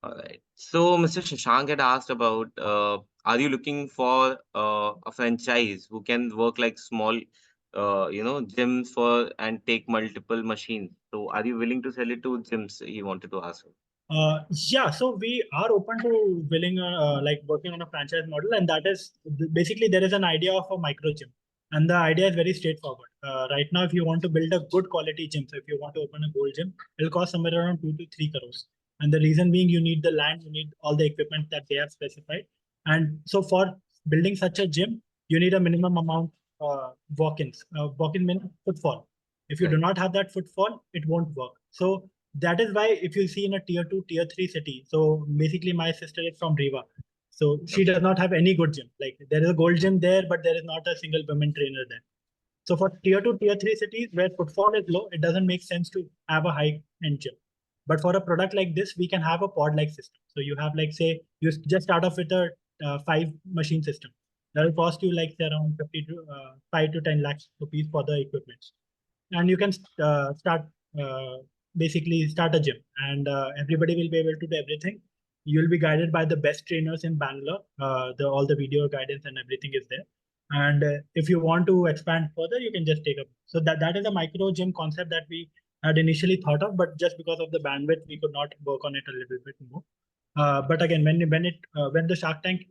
All right. So Mr. Shashank had asked about, are you looking for a franchise who can work like small, gyms for and take multiple machines? So are you willing to sell it to gyms? He wanted to ask. Yeah, so we are open to willing, like working on a franchise model, and that is basically there is an idea of a micro gym, and the idea is very straightforward. Right now, if you want to build a good quality gym, so if you want to open a gold gym, it'll cost somewhere around 2 to 3 crores, and the reason being you need the land, you need all the equipment that they have specified, and so for building such a gym, you need a minimum amount walk-ins, walk-in minimum footfall. If you do Right. not have that footfall, it won't work. So that is why if you see in a tier 2 tier 3 city, so basically my sister is from Riva, so she Okay. does not have any good gym. Like there is a gold gym there, but there is not a single women trainer there. So for tier 2 tier 3 cities where footfall is low, it doesn't make sense to have a high end gym. But for a product like this, we can have a pod like system. So you have, like, say you just start off with a 5 machine system. That will cost you like say, around 50 to 5 to 10 lakhs rupees for the equipment. And you can start basically start a gym, and everybody will be able to do everything. You'll be guided by the best trainers in Bangalore. All the video guidance and everything is there. And if you want to expand further, you can just take up. So that is a micro gym concept that we had initially thought of, but just because of the bandwidth, we could not work on it a little bit more. But again, when the Shark Tank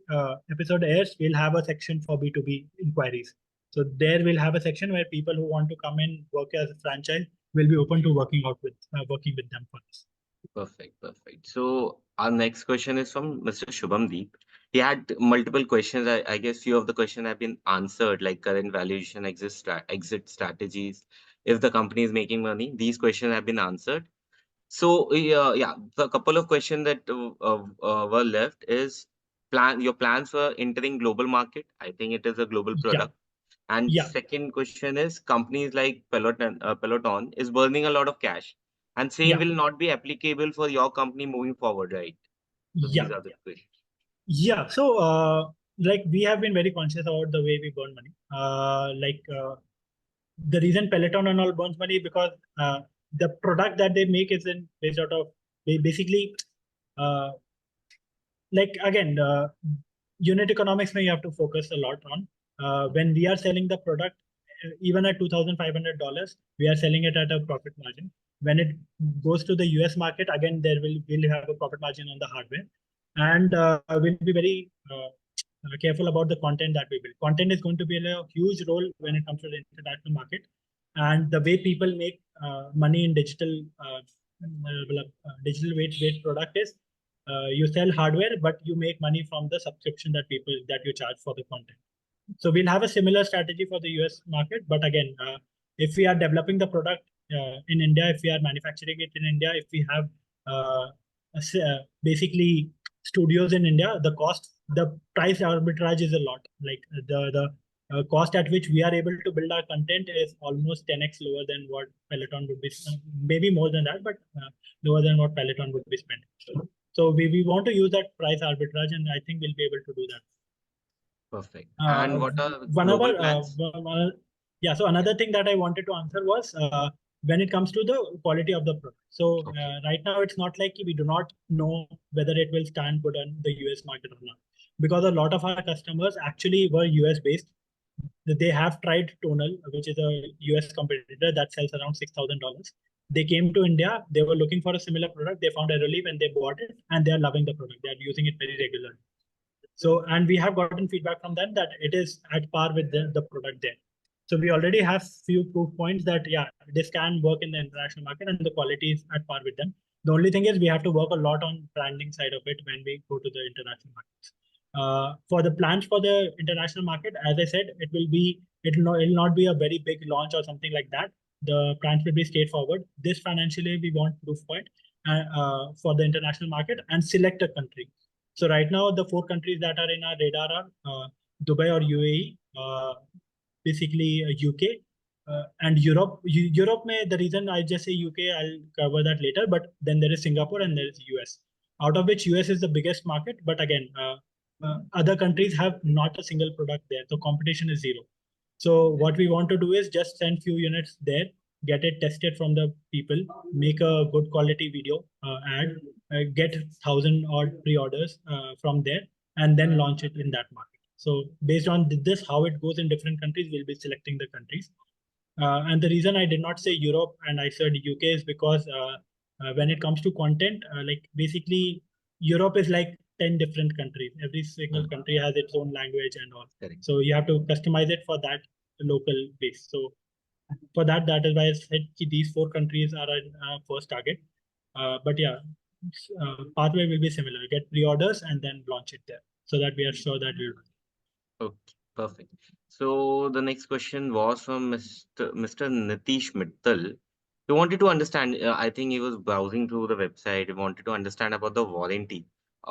episode airs, we'll have a section for B2B inquiries. So there we'll have a section where people who want to come in work as a franchise will be open to working with them for this. Perfect, perfect. So our next question is from Mr. Shubham Deep. He had multiple questions. I guess few of the questions have been answered, like current valuation, exit strategies, if the company is making money. These questions have been answered. So yeah, the couple of questions that were left is your plans for entering global market. I think it is a global Yeah, product. And yeah, second question is companies like Peloton is burning a lot of cash, and same yeah, will not be applicable for your company moving forward, right? So yeah, these are the questions. yeah. So like we have been very conscious about the way we burn money. The reason Peloton and all burns money is because the product that they make is based out of basically uh, like again unit economics may you have to focus a lot on when we are selling the product even at $2,500 we are selling it at a profit margin. When it goes to the US market, again will have a profit margin on the hardware. And we'll be very careful about the content that we build. Content is going to be a huge role when it comes to the international market. And the way people make money in digital weight product is you sell hardware, but you make money from the subscription that you charge for the content. So we'll have a similar strategy for the US market. But again, if we are developing the product in India, if we are manufacturing it in India, if we have basically studios in India, the price arbitrage is a lot. Like the cost at which we are able to build our content is almost 10x lower than what Peloton would be, maybe more than that, but lower than what Peloton would be spending. So we want to use that price arbitrage, and I think we'll be able to do that. Perfect. And what are One global other, plans? yeah. So Yeah. another thing that I wanted to answer was when it comes to the quality of the product. So Okay. right now it's not like we do not know whether it will stand good on the US market or not, because a lot of our customers actually were US based. They have tried Tonal, which is a US competitor that sells around $6,000. They came to India. They were looking for a similar product. They found AROLEAP and they bought it, and they are loving the product. They are using it very regularly. So, and we have gotten feedback from them that it is at par with the product there. So we already have few proof points that yeah, this can work in the international market and the quality is at par with them. The only thing is we have to work a lot on branding side of it when we go to the international markets. For the plans for the international market, as I said, it'll not be a very big launch or something like that. The plans will be straightforward. This financially we want proof point for the international market and select a country. So right now, the four countries that are in our radar are Dubai or UAE, basically UK, and Europe. Europe, the reason I just say UK, I'll cover that later. But then there is Singapore and there is US, out of which US is the biggest market. But again, other countries have not a single product there, so competition is zero. So what we want to do is just send few units there, get it tested from the people, make a good quality video ad, get 1,000 odd pre-orders from there, and then launch it in that market. So based on this, how it goes in different countries, we'll be selecting the countries. And the reason I did not say Europe and I said UK is because when it comes to content, like basically Europe is like 10 different countries. Every single country has its own language and all. Correct. So you have to customize it for that local base. So for that is why I said these four countries are our first target. But yeah, pathway will be similar. Get pre-orders and then launch it there so that we are sure that we'll. Okay. Perfect. So the next question was from Mr. Nitish Mittal. He wanted to understand. I think he was browsing through the website. He wanted to understand about the warranty,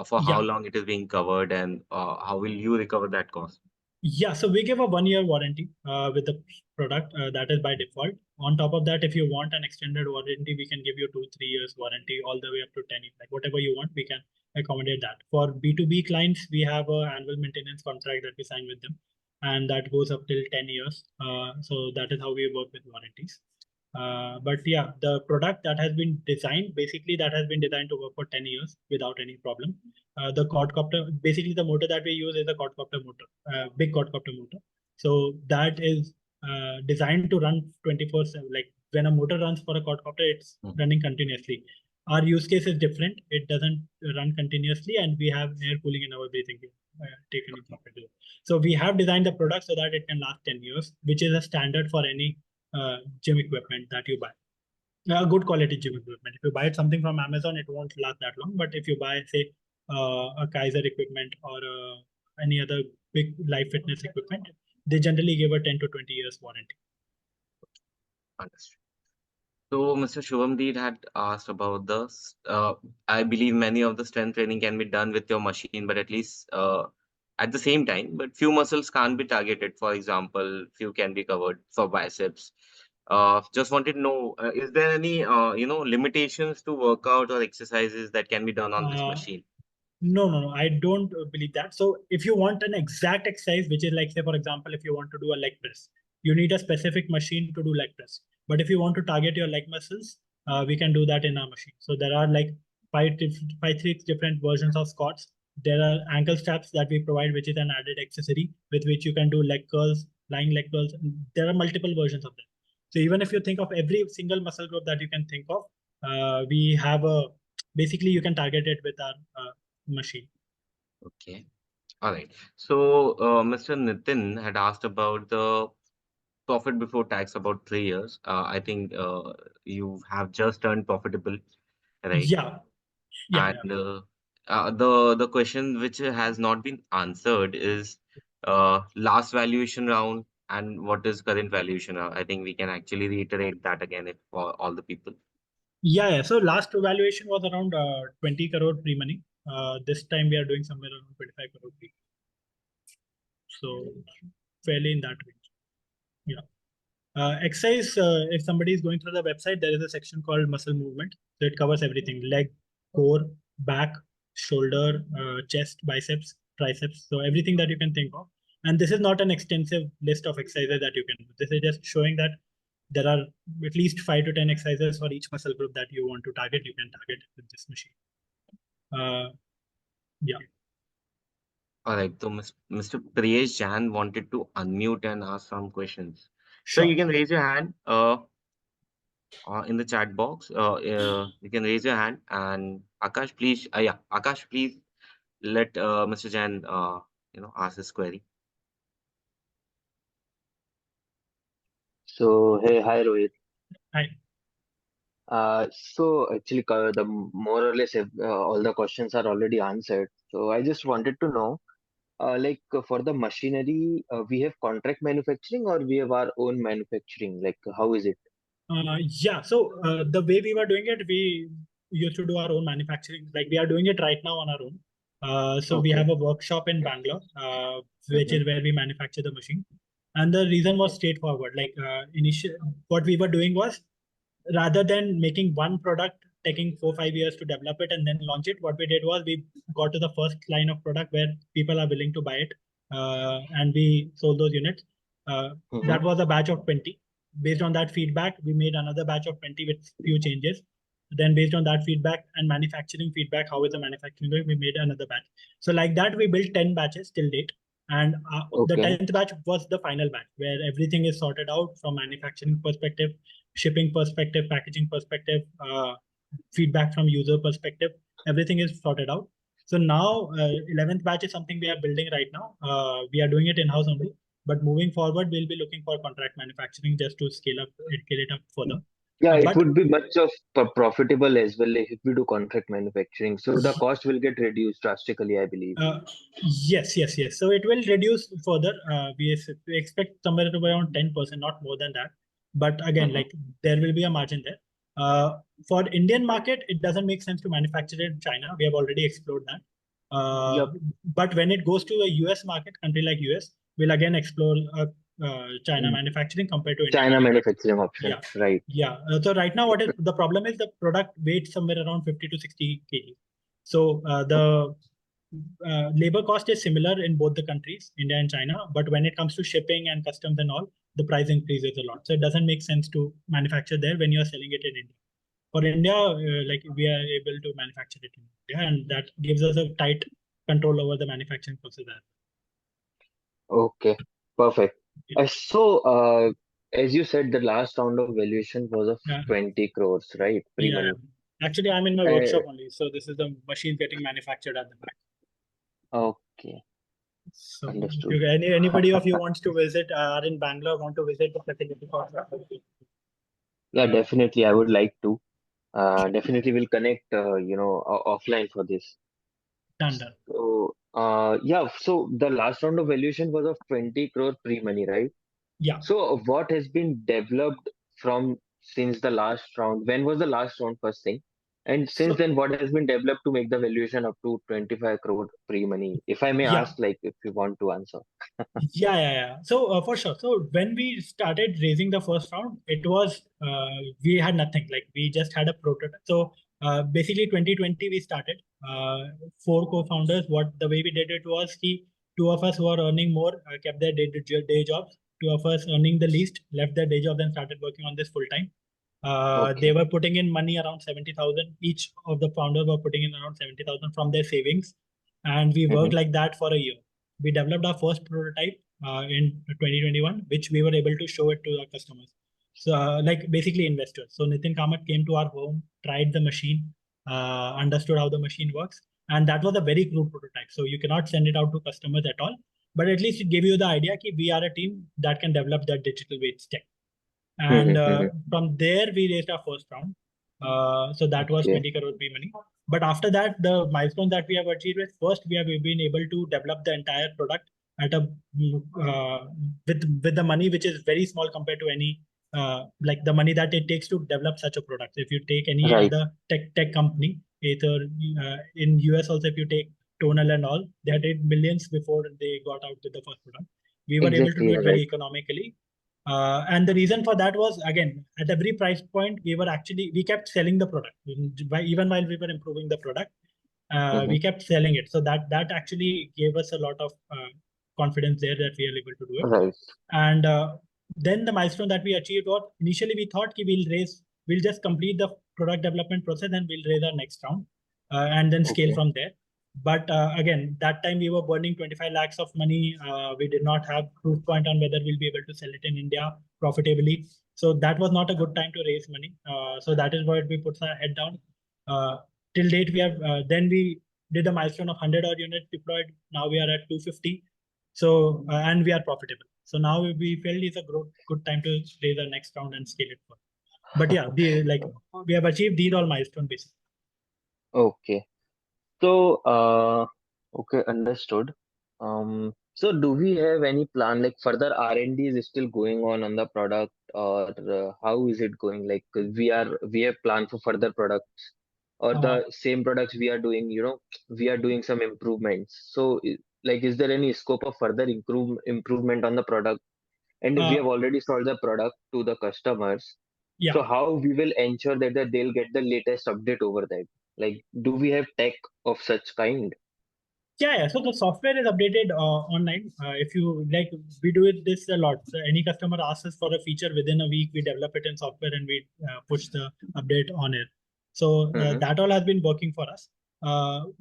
for how Yeah. long it is being covered, and how will you recover that cost? Yeah, so we give a 1 year warranty with the product that is by default. On top of that, if you want an extended warranty, we can give you 2-3 years warranty all the way up to 10 years. Like whatever you want, we can accommodate that. For B2B clients, we have a annual maintenance contract that we sign with them, and that goes up till 10 years. So that is how we work with warranties. But yeah, the product that has been designed, basically that has been designed to work for 10 years without any problem. The quadcopter, basically the motor that we use is a quadcopter motor, big quadcopter motor. So that is designed to run 24/7. Like when a motor runs for a quadcopter, it's running continuously. Our use case is different. It doesn't run continuously, and we have air cooling in our breathing gear taken into account. So we have designed the product so that it can last 10 years, which is a standard for any gym equipment that you buy. Good quality gym equipment. If you buy something from Amazon, it won't last that long. But if you buy, say, a Kaiser equipment or any other big life fitness equipment, they generally give a 10 to 20 years warranty. Understood. So, Mr. Shubhamdeep had asked about this. I believe many of the strength training can be done with your machine, but at least at the same time, but few muscles can't be targeted. For example, few can be covered for biceps. Just wanted to know, is there any limitations to workout or exercises that can be done on this Uh, machine? No, I don't believe that. So if you want an exact exercise, which is like, say, for example, if you want to do a leg press, you need a specific machine to do leg press. But if you want to target your leg muscles, we can do that in our machine. So there are like six different versions of squats. There are ankle straps that we provide, which is an added accessory with which you can do leg curls, lying leg curls. There are multiple versions of them. So even if you think of every single muscle group that you can think of, we have a basically you can target it with our machine. Okay. All right. So, Mr. Nitin had asked about the profit before tax about 3 years. I think you have just turned profitable, right? Yeah, yeah. And the question which has not been answered is last valuation round and what is current valuation round. I think we can actually reiterate that again if for all the people. Yeah. So last valuation was around 20 crore pre-money. This time we are doing somewhere around 25 crore pre. So fairly in that range. Yeah. Exercise, if somebody is going through the website, there is a section called muscle movement. So it covers everything: leg, core, back, shoulder, chest, biceps, triceps. So everything that you can think of. And this is not an extensive list of exercises that you can do. This is just showing that there are at least 5 to 10 exercises for each muscle group that you want to target. You can target with this machine. Yeah. All right. So Mr. Priyesh Jan wanted to unmute and ask some questions. So Sure. you can raise your hand in the chat box. You can raise your hand and Akash, please. Yeah, Akash, please let Mr. Jan ask his query. So, hey, hi Rohit. Hi. So actually, the more or less all the questions are already answered. So I just wanted to know, for the machinery, we have contract manufacturing or we have our own manufacturing. Like, how is it? Yeah. So the way we were doing it, we used to do our own manufacturing. Like we are doing it right now on our own. So we Okay. have a workshop in Bangalore, which Mm-hmm. is where we manufacture the machine. And the reason was straightforward. Like initial, what we were doing was rather than making one product taking 4-5 years to develop it and then launch it, what we did was we got to the first line of product where people are willing to buy it, and we sold those units. That Mm-hmm. was a batch of 20. Based on that feedback, we made another batch of 20 with few changes. Then based on that feedback and manufacturing feedback, how is the manufacturing going, we made another batch. So like that, we built 10 batches till date. And the Okay. 10th batch was the final batch where everything is sorted out from manufacturing perspective, shipping perspective, packaging perspective, feedback from user perspective, everything is sorted out. So now 11th batch is something we are building right now. We are doing it in-house only, but moving forward, we'll be looking for contract manufacturing just to scale it up further. Yeah, it But would be much of profitable as well if we do contract manufacturing. So the cost will get reduced drastically, I believe. Yes. So it will reduce further. We expect somewhere to around 10%, not more than that. But again, Mm-hmm. like there will be a margin there. For Indian market, it doesn't make sense to manufacture it in China. We have already explored that. Yep. But when it goes to a US market, country like US, we'll again explore China manufacturing compared to India China manufacturing. manufacturing option, Yeah. right? Yeah. So right now, what is the problem is the product weighs somewhere around 50 to 60 kg. So the labor cost is similar in both the countries, India and China, but when it comes to shipping and customs and all, the price increases a lot. So it doesn't make sense to manufacture there when you're selling it in India. For India, like we are able to manufacture it in India, and that gives us a tight control over the manufacturing process. Okay, perfect. Yeah. As you said, the last round of valuation was of Yeah. 20 crores, right? Yeah. Pre-money. Actually, I'm in my Uh, workshop only, so this is the machine getting manufactured at the back. okay, So understood. if anybody of you wants to visit, are in Bangalore, want to visit the facility for Yeah, definitely. I would like to. Definitely will connect, offline for this. standard. So, yeah, so the last round of valuation was of 20 crore pre-money, right? Yeah. So, what has been developed from since the last round? When was the last round, first thing? And since So then, what has been developed to make the valuation up to 25 crore pre-money? If I may yeah. ask, like, if you want to answer. Yeah. So for sure. So when we started raising the first round, it was we had nothing. Like we just had a prototype. So basically, 2020 we started. Four co-founders. What the way we did it was, two of us who are earning more kept their day jobs. Two of us earning the least left their day jobs and started working on this full time. They Okay. were putting in money around 70,000. Each of the founders were putting in around 70,000 from their savings, and we Mm-hmm. worked like that for a year. We developed our first prototype in 2021, which we were able to show it to our customers. So, like basically investors. So Nitin Kamat came to our home, tried the machine, understood how the machine works, and that was a very crude prototype. So you cannot send it out to customers at all, but at least it gave you the idea that we are a team that can develop that digital weights tech. And Mm-hmm. from there, we raised our first round. So that was Okay. 20 crore pre-money. But after that, the milestone that we have achieved is first, we have been able to develop the entire product at a with the money which is very small compared to any like the money that it takes to develop such a product. So if you take any Right. other tech company, either in US also, if you take Tonal and all, they had made millions before they got out with the first product. We were able to Exactly. do it You're very right. economically. And the reason for that was, again, at every price point, we kept selling the product. Even while we were improving the product, Mm-hmm. we kept selling it. So that actually gave us a lot of confidence there that we are able to do it. Right. And then the milestone that we achieved was, initially we thought we'll just complete the product development process and we'll raise our next round and then scale Okay. from there. But again, that time we were burning 25 lakhs of money. We did not have proof point on whether we'll be able to sell it in India profitably. So that was not a good time to raise money. So that is why we put our head down. Till date, then we did a milestone of 100 odd units deployed. Now we are at 250. So and we are profitable. So now we felt it's a good time to raise our next round and scale it further. But yeah, we have achieved these all milestones basically. Okay. So, okay, understood. So do we have any plan, like further R&D is still going on the product, or how is it going? Like, 'cause we have planned for further products, or Uh, the same products we are doing, we are doing some improvements. So, like, is there any scope of further improvement on the product? And we uh, have already sold the product to the customers. yeah. So how we will ensure that they'll get the latest update over that? Like, do we have tech of such kind? Yeah. So the software is updated online. If you like, we do it this a lot. So any customer asks us for a feature within a week, we develop it in software and we push the update on it. So Mm-hmm. that all has been working for us.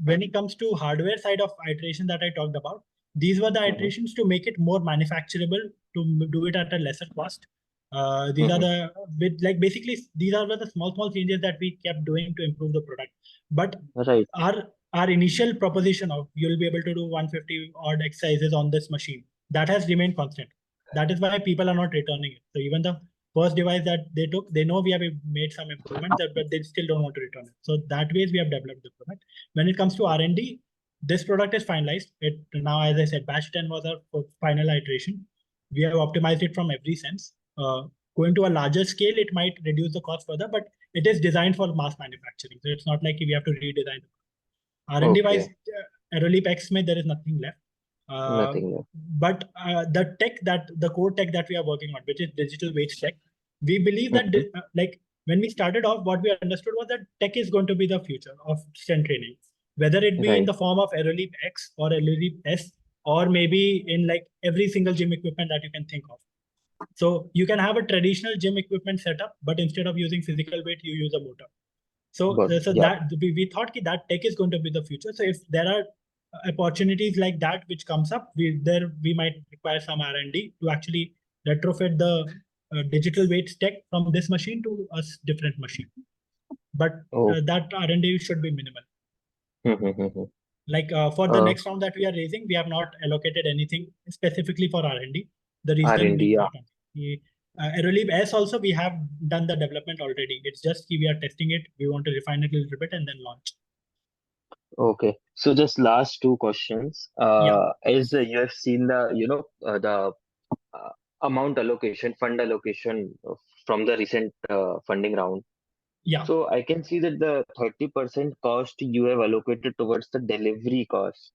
When it comes to hardware side of iteration that I talked about, these were the Mm-hmm. iterations to make it more manufacturable, to do it at a lesser cost. These are Mm-hmm. the like basically these are the small changes that we kept doing to improve the product. But Right. our initial proposition of you'll be able to do 150 odd exercises on this machine, that has remained constant. That is why people are not returning it. So even the first device that they took, they know we have made some improvements, but they still don't want to return it. So that way we have developed the product. When it comes to R&D, this product is finalized. It now, as I said, batch 10 was our final iteration. We have optimized it from every sense. Going to a larger scale, it might reduce the cost further, but it is designed for mass manufacturing. So it's not like we have to redesign. R&D wise, Okay. AROLEAP X में there is nothing left. Nothing left. But the core tech that we are working on, which is digital wage tech, we believe that Mhm. like when we started off, what we understood was that tech is going to be the future of strength training, whether it be in Right. the form of AROLEAP X or AROLEAP S, or maybe in like every single gym equipment that you can think of. So you can have a traditional gym equipment setup, but instead of using physical weight, you use a motor. So, But so yeah. that we thought that tech is going to be the future. So if there are opportunities like that which comes up, we might require some R&D to actually retrofit the digital weights tech from this machine to a different machine. But Oh. that R&D should be minimal. Like for the Uh, next round that we are raising, we have not allocated anything specifically for R&D. The reason R&D. Yeah. AeroLeap S also, we have done the development already. It's just we are testing it. We want to refine it a little bit and then launch. Okay. So just last two questions. Yeah, As you have seen the uh, fund allocation from the recent funding round. yeah. So I can see that the 30% cost you have allocated towards the delivery cost.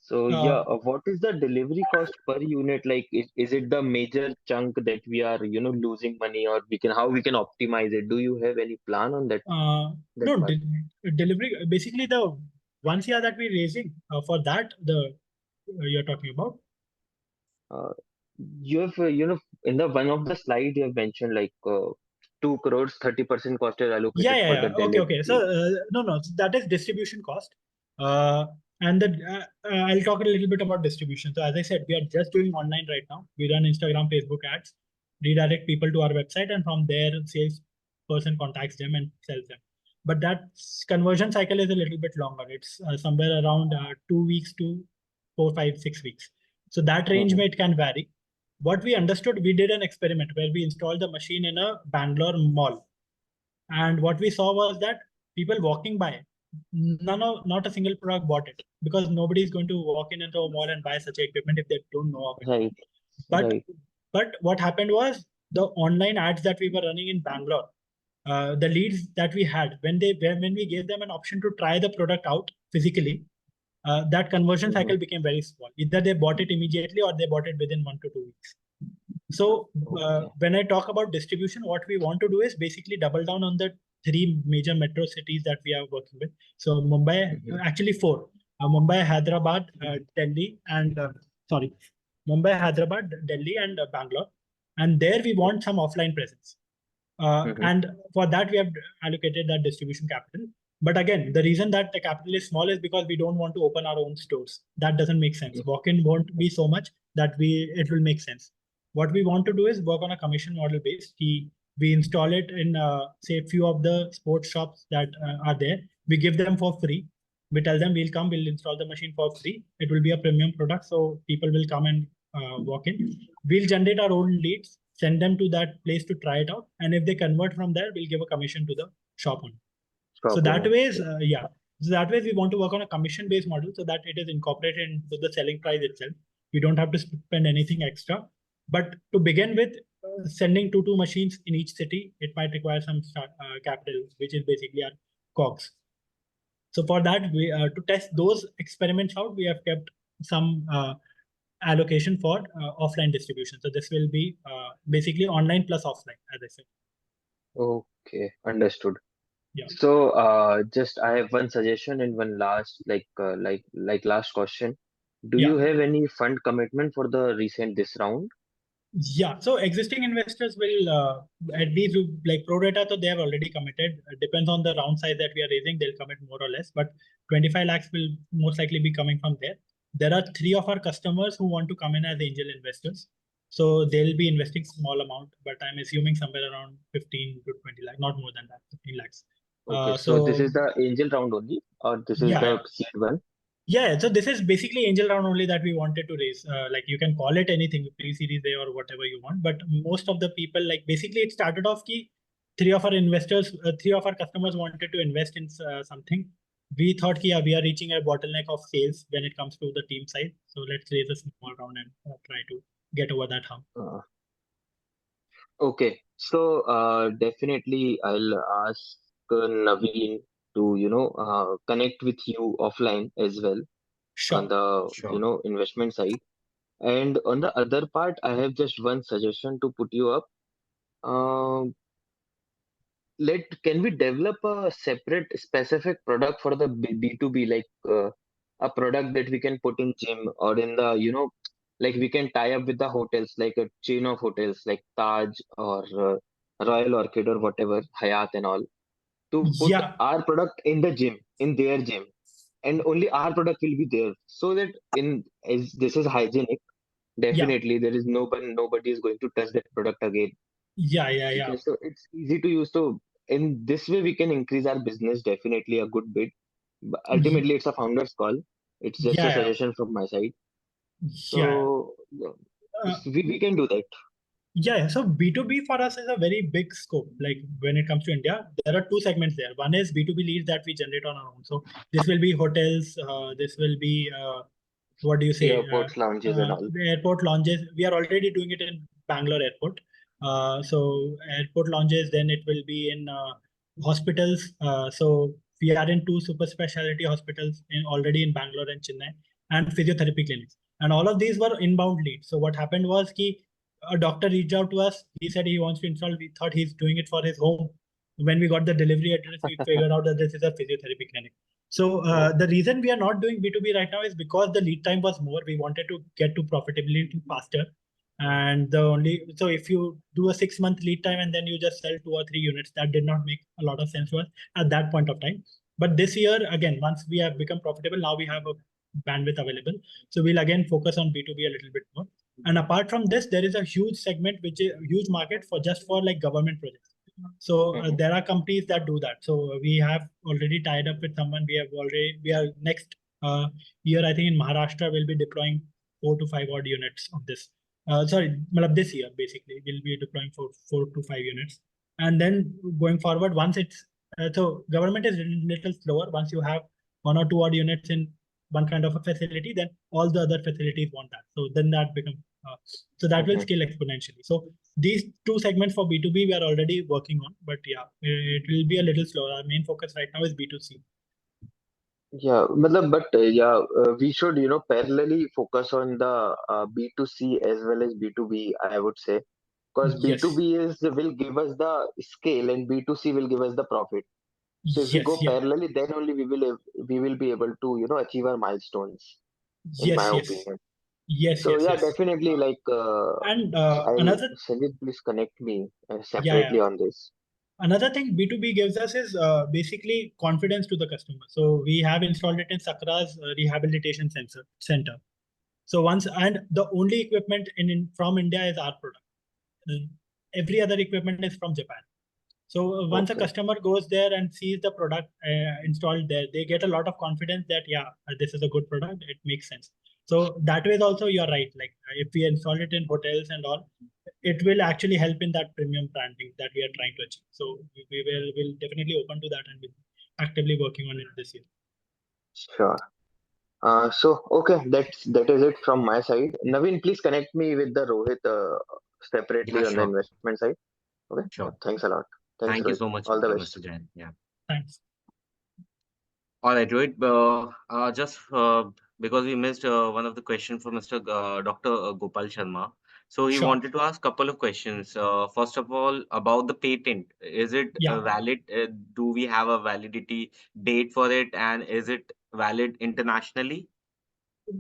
So yeah, Uh, what is the delivery cost per unit? Like, is it the major chunk that we are, losing money, or how we can optimize it? Do you have any plan on that no, part? delivery, basically the 1 CR that we're raising for that, the you're talking about. Uh, you have, in the one of the slide you have mentioned like 2 crores, 30% cost is Yeah, allocated yeah, for the yeah. Okay, okay. So delivery. no, so that is distribution cost. Uh, and I'll talk a little bit about distribution. So as I said, we are just doing online right now. We run Instagram, Facebook ads, redirect people to our website, and from there, sales person contacts them and sells them. But that conversion cycle is a little bit longer. It's somewhere around 2 weeks to 4, 5, 6 weeks. So that range Mhm. it can vary. What we understood, we did an experiment where we installed the machine in a Bangalore mall, and what we saw was that people walking by, not a single product bought it, because nobody is going to walk in into a mall and buy such equipment if they don't know of it. Right, But right. what happened was the online ads that we were running in Bangalore, the leads that we had when we gave them an option to try the product out physically, that conversion Mhm. cycle became very small. Either they bought it immediately or they bought it within 1 to 2 weeks. So Okay. when I talk about distribution, what we want to do is basically double down on the three major metro cities that we are working with. So Mumbai, Mhm. actually four: Mumbai, Hyderabad, Delhi, and sorry, Mumbai, Hyderabad, Delhi, and Bangalore. And there we want some offline presence. Mhm. And for that, we have allocated that distribution capital. But again, the reason that the capital is small is because we don't want to open our own stores. That doesn't make sense. Walk-in won't be so much that it will make sense. What we want to do is work on a commission model based. We install it in say a few of the sports shops that are there. We give them for free. We tell them we'll install the machine for free. It will be a premium product, so people will come and walk in. We'll generate our own leads, send them to that place to try it out, and if they convert from there, we'll give a commission to the shop owner. So Stop that owner. ways, Yeah. yeah. So that way, we want to work on a commission-based model so that it is incorporated into the selling price itself. We don't have to spend anything extra. But to begin with, sending two machines in each city, it might require some capital, which is basically our COGS. So for that, we to test those experiments out, we have kept some allocation for offline distribution. So this will be basically online plus offline, as I said. Okay, understood. Yeah. So, just I have one suggestion and one last, last question. Do Yeah. you have any fund commitment for the recent this round? Yeah, so existing investors will at least like pro rata, so they have already committed. Depends on the round size that we are raising, they'll commit more or less. But 25 lakhs will most likely be coming from there. There are three of our customers who want to come in as angel investors, so they'll be investing small amount. But I'm assuming somewhere around 15 to 20 lakhs, not more than that, 15 lakhs. Okay, so this So is the angel round only, or this is yeah, the yeah. seed one? Yeah, so this is basically angel round only that we wanted to raise. Like you can call it anything, pre-series A or whatever you want. But most of the people, like basically, it started off key. Three of our customers wanted to invest in something. We thought, yeah, we are reaching a bottleneck of sales when it comes to the team size. So let's raise a small round and try to get over that hump. Uh, okay, so definitely I'll ask Naveen to connect with you offline as well. on Sure. the Sure. investment side. And on the other part, I have just one suggestion to put you up. Um, can we develop a separate specific product for the B2B, like a product that we can put in gym or in the, like we can tie up with the hotels, like a chain of hotels like Taj or Royal Orchid or whatever, Hayat and all, to put Yeah, our product in the gym, in their gym, and only our product will be there, so that as this is hygienic, yeah, definitely there is nobody is going to touch that product again. yeah. Okay, so it's easy to use. So in this way, we can increase our business definitely a good bit. But Ye- ultimately, it's a founder's call. It's just a Yeah, suggestion from my side. yeah. So yeah, Uh, we can do that. Yeah, so B2B for us is a very big scope. Like when it comes to India, there are two segments there. One is B2B leads that we generate on our own. So this will be hotels, this will be what do you say? Airports, lounges, and all. The airport lounges. We are already doing it in Bangalore airport. So airport lounges, then it will be in hospitals. So we are in two super specialty hospitals already in Bangalore and Chennai, and physiotherapy clinics. And all of these were inbound leads. So what happened was a doctor reached out to us. He said he wants to install. We thought he's doing it for his home. When we got the delivery address, we figured out that this is a physiotherapy clinic. So Oh, the reason we are not doing B2B right now is because the lead time was more. We wanted to get to profitability faster. And the only so if you do a 6 month lead time and then you just sell 2 or 3 units, that did not make a lot of sense to us at that point of time. But this year, again, once we have become profitable, now we have a bandwidth available. So we'll again focus on B2B a little bit more. And apart from this, there is a huge segment, which is a huge market for just for like government projects. So mhm, there are companies that do that. So we have already tied up with someone. We are next year, I think in Maharashtra, we'll be deploying 4 to 5 odd units of this. Sorry, this year basically we'll be deploying 4 to 5 units, and then going forward, once it's so government is a little slower. Once you have 1 or 2 odd units in one kind of a facility, then all the other facilities want that. So then that becomes so that will mhm. scale exponentially. So these two segments for B2B we are already working on, but yeah, it will be a little slower. Our main focus right now is B2C. Yeah, yeah, we should parallelly focus on the B2C as well as B2B, I would say, because Yes, B2B is will give us the scale and B2C will give us the profit. So if we yes, go yeah, parallelly, then only we will be able to achieve our milestones, in my yes, yes, opinion. yes, So yes, yeah, yes. definitely, like And I'll another, Sanjit, please connect me yeah, yeah. separately on this. Another thing B2B gives us is basically confidence to the customer. So we have installed it in Sakra's rehabilitation center. So once and the only equipment in from India is our product. Uh, Every other equipment is from Japan. So once a Okay. customer goes there and sees the product installed there, they get a lot of confidence that yeah, this is a good product. It makes sense. So that way also you're right. Like if we install it in hotels and all, it will actually help in that premium branding that we are trying to achieve. So will definitely open to that and we'll actively working on it this year. Sure. So okay, that is it from my side. Naveen, please connect me with the Rohit Yeah, separately on the sure. investment side. Okay. Yeah. Sure. Thanks a lot. Thanks, Thank you Rohit. so much, All the Mr. best. Jain. Yeah. Thanks. All right, Rohit. Just because we missed one of the questions from Mr. Dr. Gopal Sharma. So he Sure. wanted to ask a couple of questions. First of all, about the patent. Is it Yeah. valid? Do we have a validity date for it? And is it valid internationally?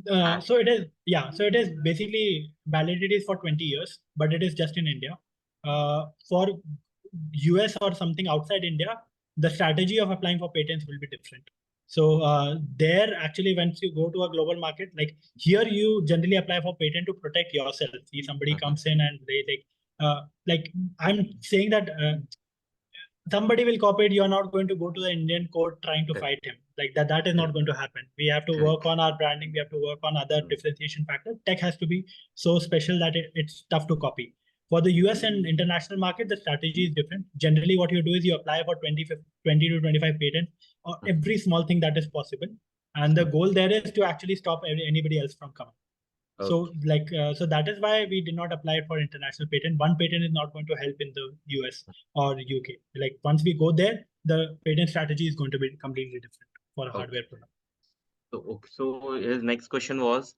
And So it is basically validity is for 20 years, but it is just in India. For US or something outside India, the strategy of applying for patents will be different. So there actually once you go to a global market, like here you generally apply for patent to protect yourself. See somebody Mhm. comes in and they like I'm saying that somebody will copy it. You're not going to go to the Indian court trying to Correct. fight him. Like that is not Correct. going to happen. We have to Correct. work on our branding. We have to work on other Mm. differentiation factors. Tech has to be so special that it's tough to copy. For the US and international market, the strategy is different. Generally, what you do is you apply for 20 to 25 patents or Mhm. every small thing that is possible. And the goal there is to actually stop anybody else from coming. Okay. So that is why we did not apply for international patent. One patent is not going to help in the US or UK. Like once we go there, the patent strategy is going to be completely different for a Okay. hardware product. So his next question was,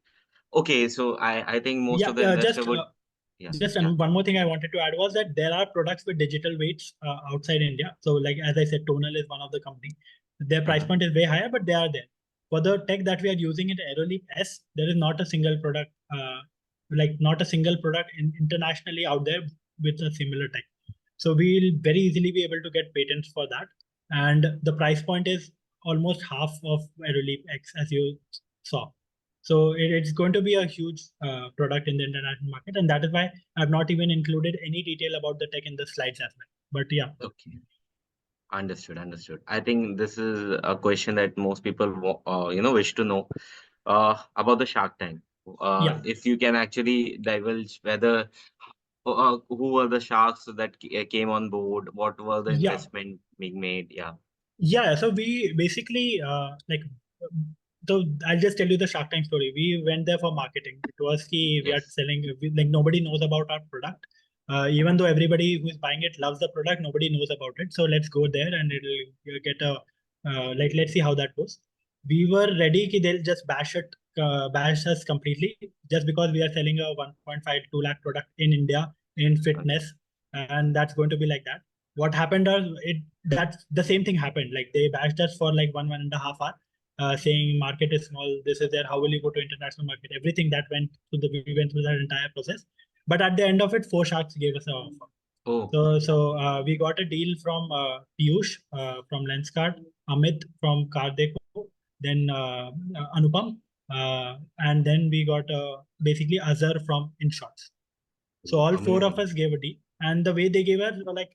okay, so I think most Yeah, of the investor would, yeah, yeah, one more thing I wanted to add was that there are products with digital weights outside India. So, like as I said, Tonal is one of the company. Their price mhm, point is way higher, but they are there. For the tech that we are using in AeroLeap S, there is not a single product, not a single product internationally out there with a similar tech. So we'll very easily be able to get patents for that. And the price point is almost half of AeroLeap X, as you saw. So it's going to be a huge product in the international market, and that is why I've not even included any detail about the tech in the slides as well. But yeah, okay, understood, understood. I think this is a question that most people, wish to know about the Shark Tank. yeah, If you can actually divulge whether who were the sharks that came on board, what were the yeah. investment being made? Yeah. Yeah, so we basically so I'll just tell you the Shark Tank story. We went there for marketing. It was key. We are Yes. selling, like nobody knows about our product. Even though everybody who's buying it loves the product, nobody knows about it. So let's go there and it'll get a let's see how that goes. We were ready ki they'll just bash us completely just because we are selling a 1.5 2 lakh product in India in Okay. fitness, and that's going to be like that. What happened is that the same thing happened. Like they bashed us for like 1.5 hours, saying market is small, this is there, how will you go to international market? Everything that went through we went through that entire process. But at the end of it, four sharks gave us an offer. Oh, So we got a deal from Piyush from Lenskart, Amit from Cardeco, then Anupam, and then we got basically Azhar from InShots. So all four of amazing. us gave a deal, and the way they gave us were like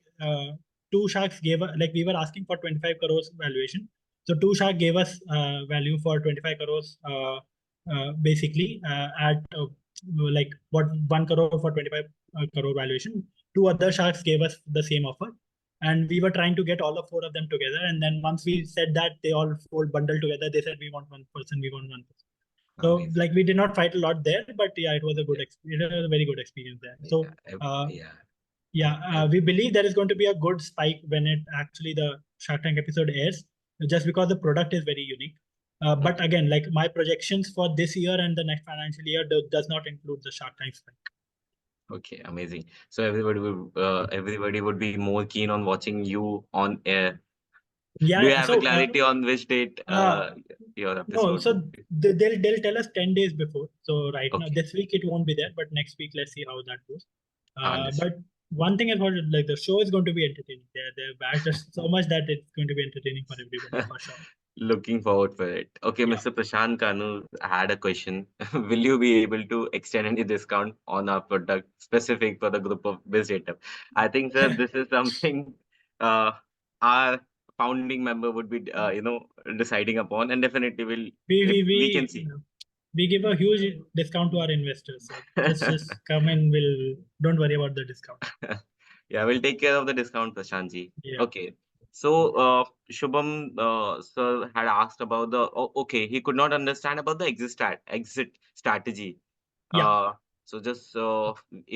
two sharks gave us, like we were asking for 25 crores valuation. So two shark gave us value for 25 crores, basically at like what 1 crore for 25 crore valuation. Two other sharks gave us the same offer, and we were trying to get all the four of them together. And then once we said that, they all four bundled together. They said we want one person, we want one person. So Amazing. like we did not fight a lot there, but yeah, it was a good Yeah, experience. It was a very good experience there. So yeah, yeah. yeah, we believe there is going to be a good spike when it actually the Shark Tank episode airs, just because the product is very unique. But Okay. again, like my projections for this year and the next financial year does not include the Shark Tank spike. Okay, amazing. So everybody would be more keen on watching you on air. Do you Yeah. have a So clarity on which date uh, your no, episode so would be? they'll tell us 10 days before. So right now, Okay, this week it won't be there, but next week let's see how that goes. understood. But one thing is what like the show is going to be entertaining. They're bashed us so much that it's going to be entertaining for everybody for sure. Looking forward for it. Okay, Yeah. Mr. Prashant Kanu had a question. Will you be able to extend any discount on our product specific for the group of biz data? I think, sir, this is something uh, our founding member would be, deciding upon, and definitely will we we if we we can see. we give a huge discount to our investors. So just come and we'll don't worry about the discount. Yeah, we'll take care of the discount, Prashantji. Yeah. Okay. So, Shubham, sir had asked about okay, he could not understand about the exit strategy. Yeah. Uh, so just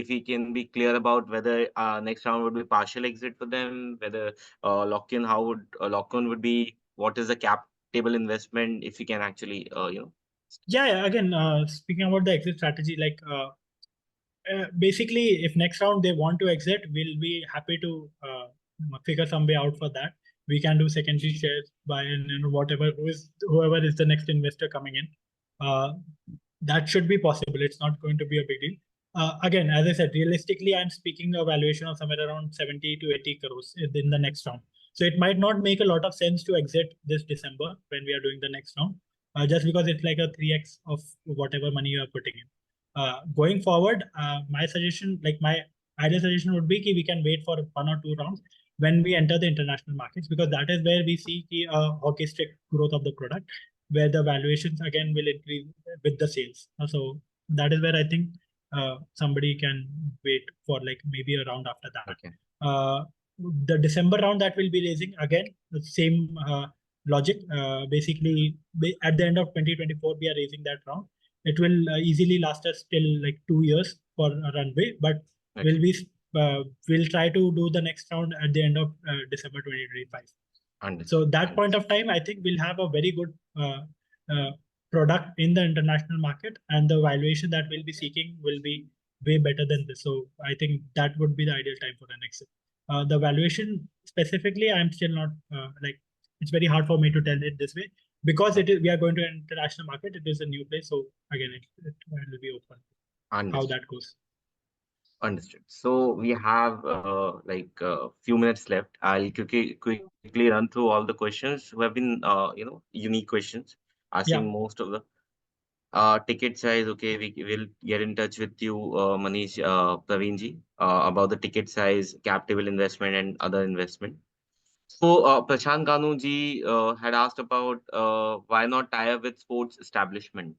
if he can be clear about whether next round would be partial exit for them, whether lock-in, how would lock-in would be, what is the cap table investment, if you can actually, Yeah. Again, speaking about the exit strategy, like basically, if next round they want to exit, we'll be happy to figure some way out for that. We can do secondary shares buy and whatever whoever is the next investor coming in. Uh, that should be possible. It's not going to be a big deal. Again, as I said, realistically, I'm speaking a valuation of somewhere around 70 to 80 crores in the next round. So it might not make a lot of sense to exit this December when we are doing the next round, just because it's like a 3x of whatever money you are putting in. Going forward, my suggestion, like my ideal suggestion would be that we can wait for 1 or 2 rounds when we enter the international markets, because that is where we see the hockey stick growth of the product, where the valuations again will increase with the sales. So that is where I think somebody can wait for like maybe a round after that. okay, The December round that will be raising again the same logic. Basically, at the end of 2024, we are raising that round. It will easily last us till like 2 years for a runway, but will okay, we will try to do the next round at the end of December 2025. So understood, that point understood. of time, I think we'll have a very good product in the international market, and the valuation that we'll be seeking will be way better than this. So I think that would be the ideal time for an exit. The valuation specifically, I'm still not like, it's very hard for me to tell it this way because it is, we are going to an international market. It is a new place, so again, it will be open how Understood. that goes. Understood. So we have like a few minutes left. I'll quickly run through all the questions who have been unique questions, asking Yeah. most of the ticket size. Okay, we will get in touch with you, Manish, Praveen ji, about the ticket size, cap table investment, and other investment. So Prashant Kanu ji had asked about why not tie up with sports establishment.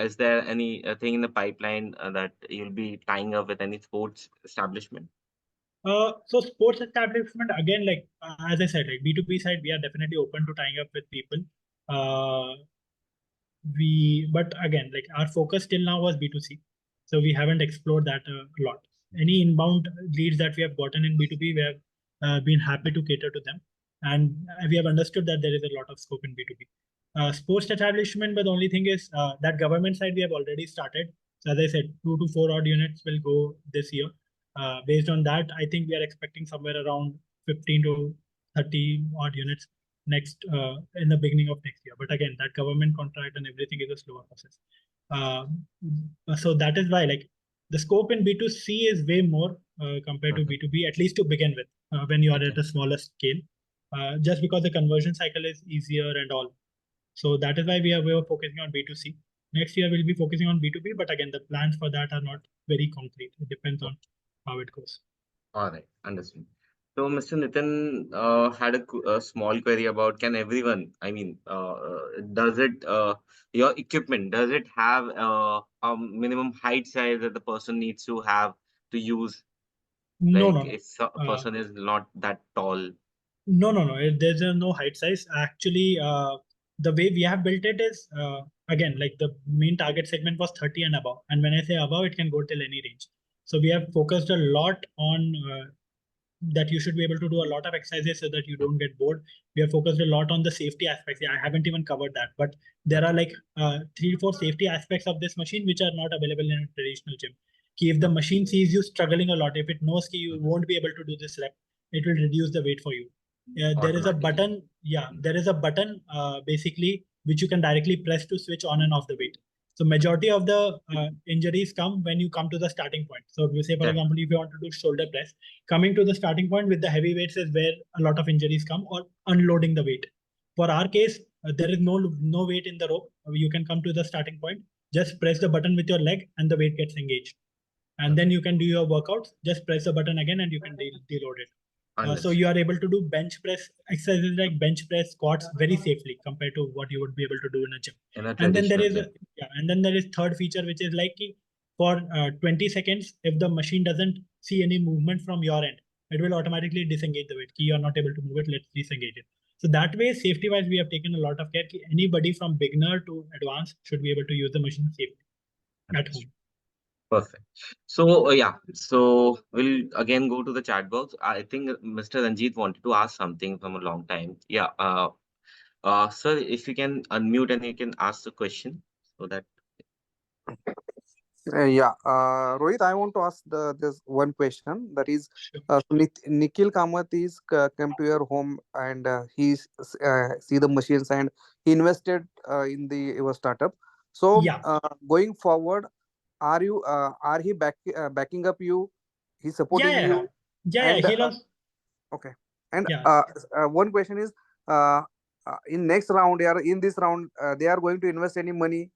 Is there any thing in the pipeline that you'll be tying up with any sports establishment? So sports establishment again, like as I said, like B2B side, we are definitely open to tying up with people. Uh, but again, like our focus till now was B2C, so we haven't explored that a lot. Any inbound leads that we have gotten in B2B, we have been happy to cater to them, and we have understood that there is a lot of scope in B2B. Sports establishment, but the only thing is that government side we have already started. So as I said, 2 to 4 odd units will go this year. Based on that, I think we are expecting somewhere around 15 to 30 odd units next in the beginning of next year. But again, that government contract and everything is a slower process. So that is why, like, the scope in B2C is way more compared to B2B, at least to begin with, when you are at a smaller scale, just because the conversion cycle is easier and all. So that is why we were focusing on B2C. Next year we'll be focusing on B2B, but again, the plans for that are not very concrete. It depends on how it goes. All right, understood. So Mr. Nitin had a small query about, can everyone, I mean, does it, your equipment, does it have a minimum height size that the person needs to have to use? No, Like no, if a no. person is not that tall. No. There's no height size. Actually, the way we have built it is again, like the main target segment was 30 and above. And when I say above, it can go till any range. So we have focused a lot on that you should be able to do a lot of exercises so that you don't get bored. We have focused a lot on the safety aspects. Yeah, I haven't even covered that, but there are like 3 or 4 safety aspects of this machine which are not available in a traditional gym. If the machine sees you struggling a lot, if it knows you won't be able to do this rep, it will reduce the weight for you. There is a Automatically. button. Yeah, there is a button basically which you can directly press to switch on and off the weight. So majority of the injuries come when you come to the starting point. So if you say, for Yeah. example, if you want to do shoulder press, coming to the starting point with the heavy weights is where a lot of injuries come, or unloading the weight. For our case, there is no weight in the rope. You can come to the starting point, just press the button with your leg, and the weight gets engaged. And then you can do your workouts. Just press the button again, and you can deload it. So you are able to do bench press exercises like bench press, squats very safely compared to what you would be able to do in a gym. In a And then there traditional is gym. and then there is third feature which is like for 20 seconds, if the machine doesn't see any movement from your end, it will automatically disengage the weight. You are not able to move it. Let's disengage it. So that way, safety wise, we have taken a lot of care. Anybody from beginner to advanced should be able to use the machine safely at home. Perfect. So yeah, so we'll again go to the chat box. I think Mr. Ranjit wanted to ask something from a long time. Yeah. Sir, if you can unmute and you can ask the question so that. Rohit, I want to ask this one question. That is, Sure. Nikhil Kamath is came to your home and he see the machines and he invested in your startup. So Yeah. going forward, are he backing up you? He's supporting Yeah. you, Yeah. and He'll also. okay. And Yeah. one question is, in next round, or in this round, they are going to invest any money?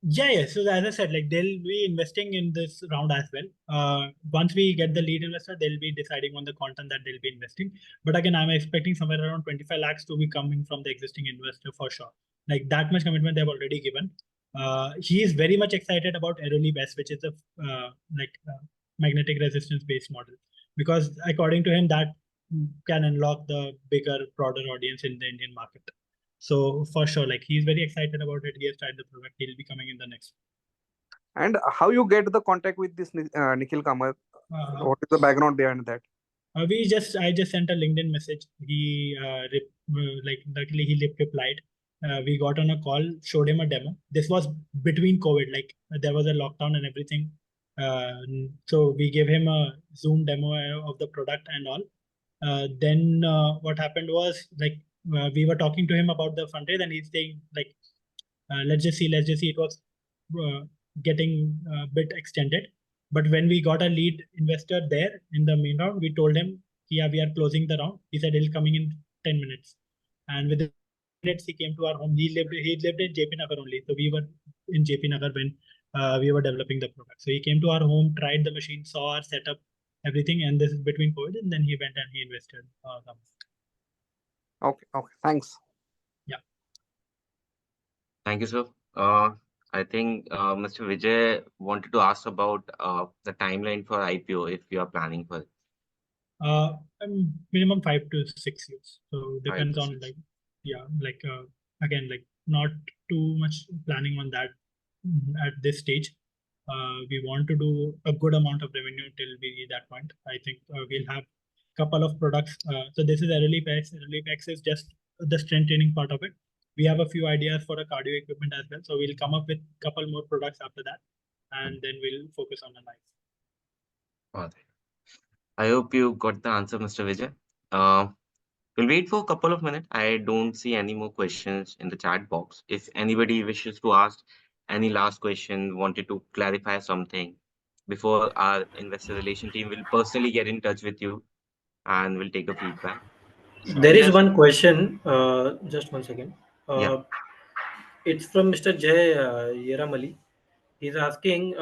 Yeah. So as I said, like they'll be investing in this round as well. Once we get the lead investor, they'll be deciding on the content that they'll be investing. But again, I'm expecting somewhere around 25 lakhs to be coming from the existing investor for sure. Like that much commitment they've already given. He is very much excited about AROLEAP, which is a magnetic resistance based model, because according to him, that can unlock the bigger, broader audience in the Indian market. So for sure, like he's very excited about it. He has tried the product. He'll be coming in the next. And how you get the contact with this Nikhil Kamath? What is the background behind that? I just sent a LinkedIn message. He like luckily he replied, We got on a call, showed him a demo. This was between COVID, like there was a lockdown and everything. So we gave him a Zoom demo of the product and all. Then what happened was like we were talking to him about the fundraise, and he's saying like, let's just see. It was getting a bit extended. But when we got a lead investor there in the main round, we told him, yeah, we are closing the round. He said he'll coming in 10 minutes. And within minutes, he came to our home. He lived in JP Nagar only. So we were in JP Nagar when we were developing the product. So he came to our home, tried the machine, saw our setup, everything. And this is between COVID. And then he went and he invested. Okay, thanks. Yeah. Thank you, sir. I think Mr. Vijay wanted to ask about the timeline for IPO if you are planning for it. Minimum 5 to 6 years. So 5 depends to on 6. like, yeah, like again, like not too much planning on that at this stage. We want to do a good amount of revenue till we reach that point. I think we'll have a couple of products. So this is AROLEAP X. AROLEAP X is just the strength training part of it. We have a few ideas for a cardio equipment as well. So we'll come up with a couple more products after that, and then we'll focus on the life. All right. I hope you got the answer, Mr. Vijay. We'll wait for a couple of minutes. I don't see any more questions in the chat box. If anybody wishes to ask any last question, wanted to clarify something before our investor relation team will personally get in touch with you and will take a feedback. There is Yes. one question. Just 1 second. Yeah. It's from Mr. Jay Yeramali. He's asking,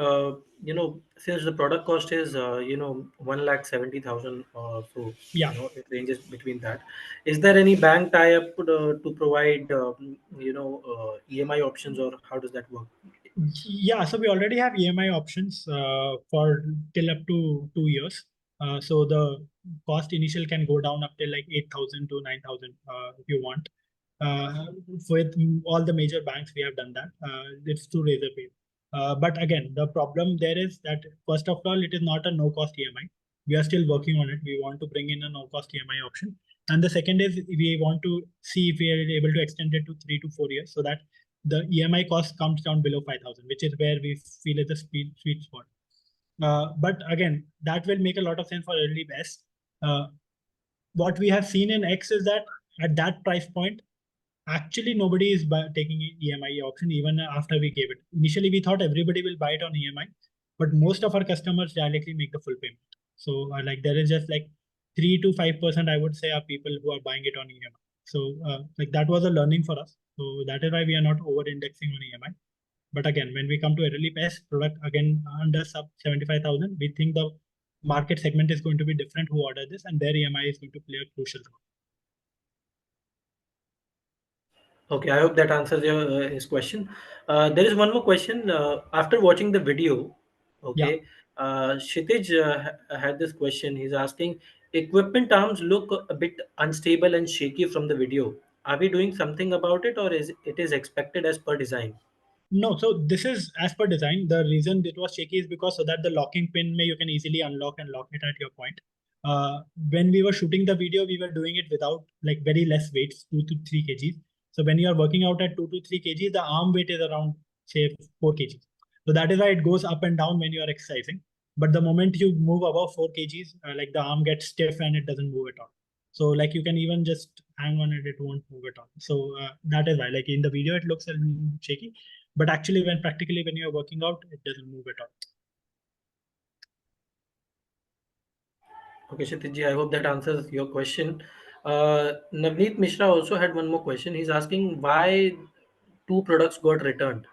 since the product cost is, 1,70,000, so Yeah. it ranges between that. Is there any bank tie-up to provide, EMI options, or how does that work? Yeah, so we already have EMI options for till up to 2 years. So the cost initial can go down up till like 8,000 to 9,000 if you want. With all the major banks, we have done that. It's to Razorpay. But again, the problem there is that first of all, it is not a no-cost EMI. We are still working on it. We want to bring in a no-cost EMI option. And the second is we want to see if we are able to extend it to 3 to 4 years so that the EMI cost comes down below 5,000, which is where we feel is a sweet spot. But again, that will make a lot of sense for early best. What we have seen in X is that at that price point, actually nobody is taking EMI option even after we gave it. Initially, we thought everybody will buy it on EMI, but most of our customers directly make the full payment. So like there is just like 3 to 5%, I would say, are people who are buying it on EMI. So like that was a learning for us. So that is why we are not over indexing on EMI. But again, when we come to a really best product, again, under sub 75,000, we think the market segment is going to be different who order this, and their EMI is going to play a crucial role. Okay, I hope that answers his question. There is one more question. After watching the video, Yeah. okay, Kshitij had this question. He's asking, equipment arms look a bit unstable and shaky from the video. Are we doing something about it, or is it is expected as per design? No, so this is as per design. The reason it was shaky is because so that the locking pin you can easily unlock and lock it at your point. When we were shooting the video, we were doing it without like very less weights, 2 to 3 kgs. So when you are working out at 2 to 3 kgs, the arm weight is around say 4 kgs. So that is why it goes up and down when you are exercising. But the moment you move above 4 kgs, like the arm gets stiff and it doesn't move at all. So like you can even just hang on it, it won't move at all. So that is why like in the video, it looks a little shaky. But actually, when you're working out, it doesn't move at all. Okay, Kshitij, I hope that answers your question. Navneet Mishra also had one more question. He's asking why 2 products got returned.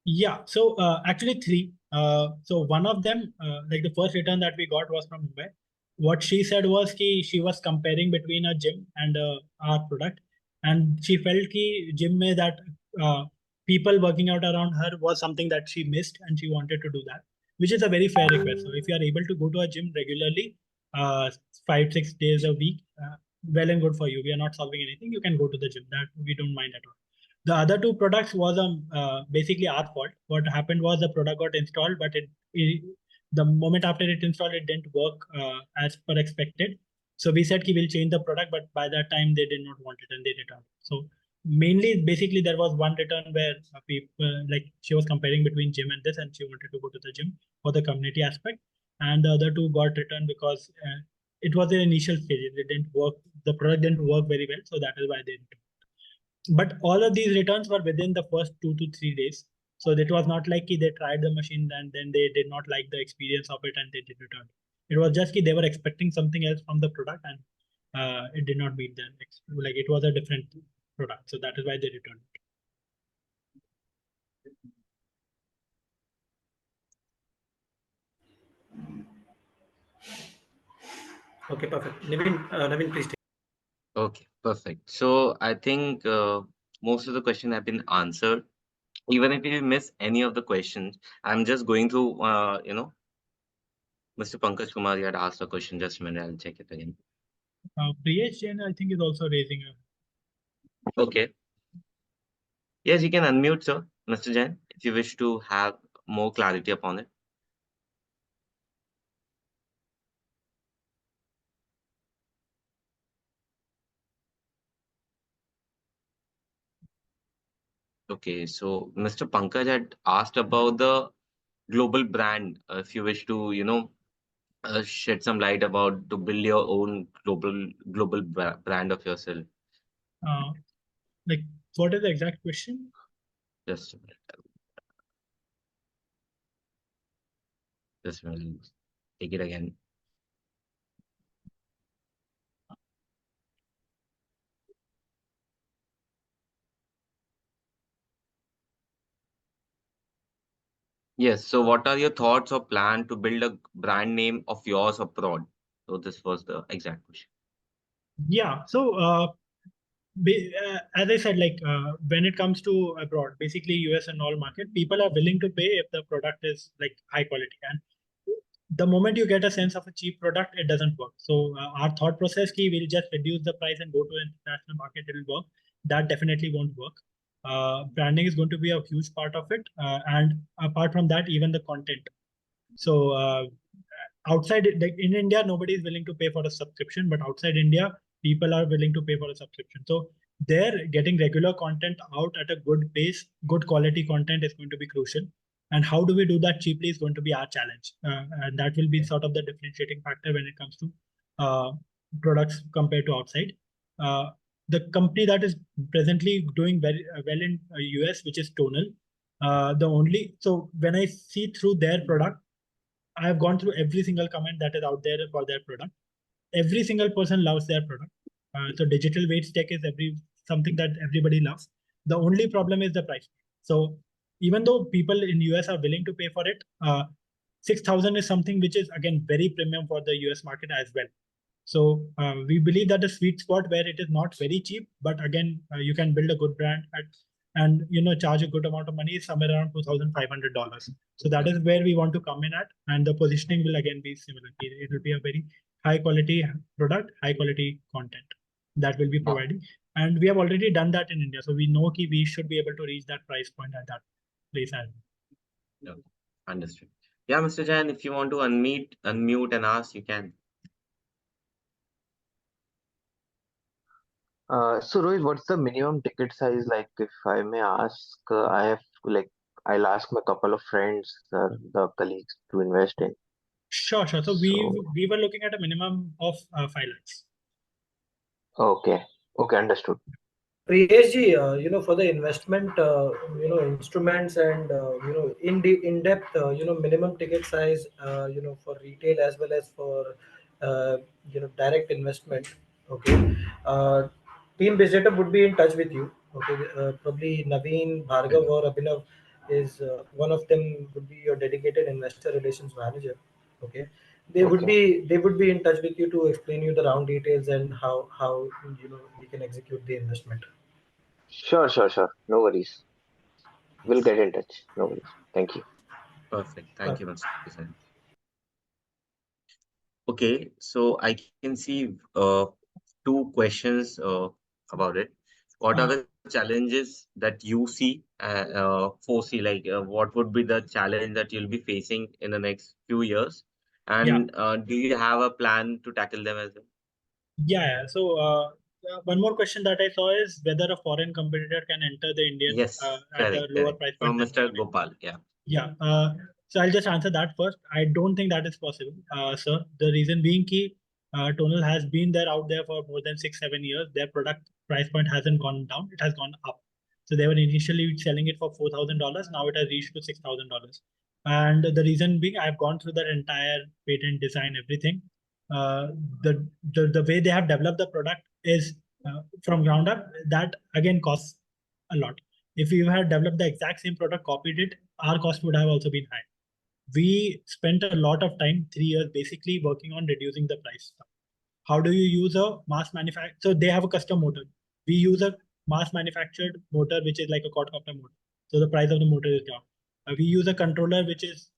Yeah, so actually three. So one of them, like the first return that we got was from Mumbai. What she said was she was comparing between a gym and our product, and she felt ki gym mein that people working out around her was something that she missed, and she wanted to do that, which is a very fair request. So if you are able to go to a gym regularly, 5 6 days a week, well and good for you. We are not solving anything. You can go to the gym. That we don't mind at all. The other two products was basically our fault. What happened was the product got installed, but the moment after it installed, it didn't work as per expected. So we said we'll change the product, but by that time they did not want it and they returned. So mainly, basically, there was one return where people like she was comparing between gym and this, and she wanted to go to the gym for the community aspect, and the other two got returned because it was their initial stage. It didn't work. The product didn't work very well, so that is why they returned. But all of these returns were within the first 2 to 3 days. So it was not like they tried the machine and then they did not like the experience of it and they did return. It was just they were expecting something else from the product and it did not meet them. Like it was a different product. So that is why they returned it. Okay, perfect. Naveen, please take. Okay, perfect. So I think most of the questions have been answered. Even if you miss any of the questions, I'm just going through, Mr. Pankaj Kumar, you had asked a question just a minute. I'll check it again. Priyesh Jain, I think, is also raising a. Okay. Yes, you can unmute, sir, Mr. Jain, if you wish to have more clarity upon it. Okay, so Mr. Pankaj had asked about the global brand. If you wish to, shed some light about to build your own global brand of yourself. Uh, like, what is the exact question? Just a minute. Just a minute. Take it again. Yes. So, what are your thoughts or plan to build a brand name of yours abroad? So, this was the exact question. Yeah. So as I said, like when it comes to abroad, basically US and all market, people are willing to pay if the product is like high quality. And the moment you get a sense of a cheap product, it doesn't work. So our thought process key will just reduce the price and go to international market. It will work. That definitely won't work. Branding is going to be a huge part of it, and apart from that, even the content. So outside, like in India, nobody is willing to pay for a subscription, but outside India, people are willing to pay for a subscription. So there, getting regular content out at a good pace, good quality content is going to be crucial. And how do we do that cheaply is going to be our challenge, and that will be sort of the differentiating factor when it comes to uh, products compared to outside. Uh, the company that is presently doing very well in US, which is Tonal, the only so when I see through their product, I have gone through every single comment that is out there for their product. Every single person loves their product. So digital weight tech is something that everybody loves. The only problem is the price. So even though people in US are willing to pay for it, 6,000 is something which is again very premium for the US market as well. So we believe that the sweet spot where it is not very cheap, but again you can build a good brand and charge a good amount of money is somewhere around $2,500. So that is where we want to come in at, and the positioning will again be similar. It will be a very high quality product, high quality content that will be providing, and we have already done that in India. So we know we should be able to reach that price point at that place as well. Yeah, understood. Yeah, Mr. Jain, if you want to unmute and ask, you can. So Rohit, what's the minimum ticket size? Like, if I may ask, I have like I'll ask my couple of friends, the colleagues to invest in. Sure. So So we were looking at a minimum of 5 lakhs. okay, okay, understood. Priyesh ji, for the investment, instruments and, in depth, minimum ticket size, for retail as well as for, direct investment. Okay. Uh, Team Visitor would be in touch with you. Okay. Probably Naveen, Bhargav, or Abhinav is one of them would be your dedicated investor relations manager. Okay. Okay, They would be in touch with you to explain you the round details and how we can execute the investment. sure. No worries. We'll get in touch. No worries. Thank you. Perfect. Uh, Thank you, Mr. Jain. Okay, so I can see two questions about it. What are Uh, the challenges that you foresee? Like, what would be the challenge that you'll be facing in the next few years? yeah. And do you have a plan to tackle them as well? Yeah. So One more question that I saw is whether a foreign competitor can enter the Indian Yes, at a correct, lower correct. price From point than Mr. Sony. Gopal. Yeah. Yeah. So I'll just answer that first. I don't think that is possible, sir. The reason being key, Tonal has been there out there for more than 6, 7 years. Their product price point hasn't gone down; it has gone up. So they were initially selling it for $4,000. Now it has reached to $6,000. And the reason being, I've gone through their entire patent design, everything. Uh, the way they have developed the product is from ground up. That again costs a lot. If we had developed the exact same product, copied it, our cost would have also been high. We spent a lot of time, 3 years, basically working on reducing the price. How do you use a mass manufacture? So they have a custom motor. We use a mass manufactured motor, which is like a quadcopter motor. So the price of the motor is down. We use a controller, which is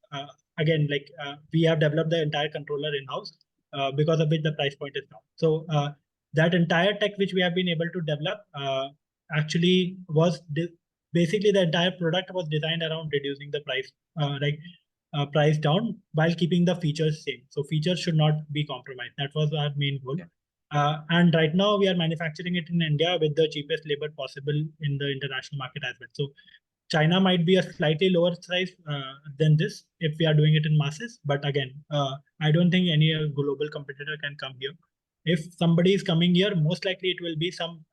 again like we have developed the entire controller in house, because of which the price point is down. So that entire tech which we have been able to develop actually was basically the entire product was designed around reducing the price, price down while keeping the features same. So features should not be compromised. That was our main goal. Yeah. And right now we are manufacturing it in India with the cheapest labor possible in the international market as well. So China might be a slightly lower size than this if we are doing it in masses. But again, I don't think any global competitor can come here. If somebody is coming here, most likely it will be some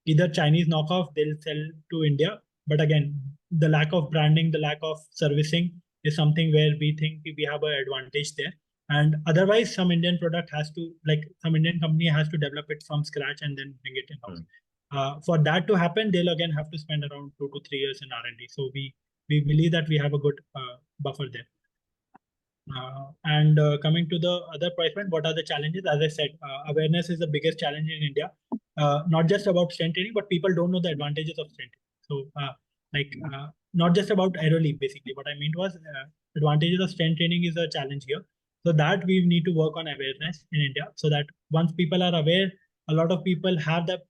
either Chinese knockoff. They'll sell to India. But again, the lack of branding, the lack of servicing is something where we think we have an advantage there. And otherwise, some Indian product has to, like some Indian company has to develop it from scratch and then bring it in house. For that to happen, they'll again have to spend around 2 to 3 years in R&D. So we believe that we have a good buffer there. And coming to the other price point, what are the challenges? As I said, awareness is the biggest challenge in India. Not just about strength training, but people don't know the advantages of strength training. So, not just about AROLEAP, basically. What I meant was advantages of strength training is a challenge here. So that we need to work on awareness in India, so that once people are aware, a lot of people have the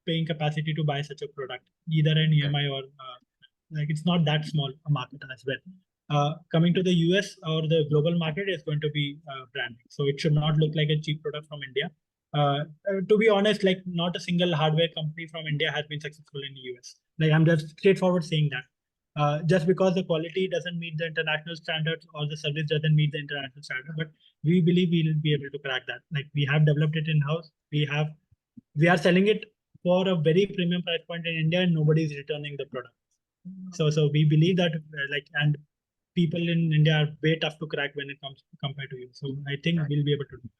paying capacity to buy such a product, either an EMI or like it's not that small a market as well. Coming to the US or the global market is going to be branding. So it should not look like a cheap product from India. To be honest, like not a single hardware company from India has been successful in the US. Like I'm just straightforward saying that. Just because the quality doesn't meet the international standards or the service doesn't meet the international standard, but we believe we will be able to crack that. Like we have developed it in house. We are selling it for a very premium price point in India, and nobody is returning the product. So we believe that and people in India are way tough to crack when it comes compared to you. So I think we'll be able to do it.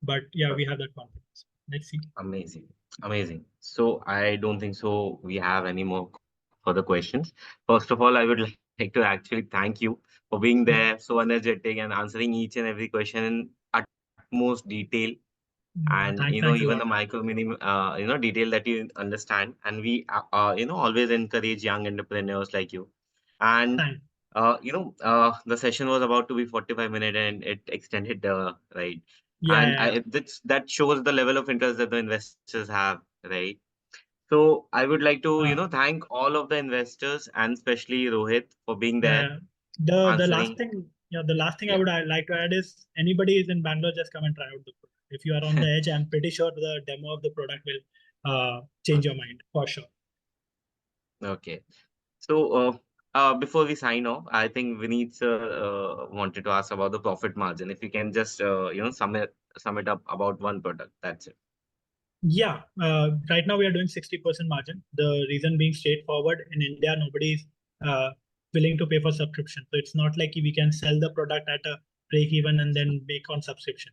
But yeah, we have that confidence. Let's see. Amazing. Amazing. So I don't think so we have any more further questions. First of all, I would like to actually thank you for being there, so energetic and answering each and every question in utmost detail. And Thanks even a the lot. micro minimum detail that you understand. And we always encourage young entrepreneurs like you. And Thanks. the session was about to be 45 minutes and it extended, right? Yeah, And yeah, yeah. that shows the level of interest that the investors have, right? So I would like to, thank all of the investors and especially Rohit for being there, Yeah. The last answering. thing, the last thing I Yeah. would like to add is anybody is in Bangalore, just come and try out the product. If you are on the edge, I'm pretty sure the demo of the product will change your mind for sure. Okay. So, before we sign off, I think Vineet sir wanted to ask about the profit margin. If you can just, sum it up about one product. That's it. Yeah, right now we are doing 60% margin. The reason being straightforward. In India, nobody is uh, willing to pay for subscription. So it's not like we can sell the product at a break even and then make on subscription.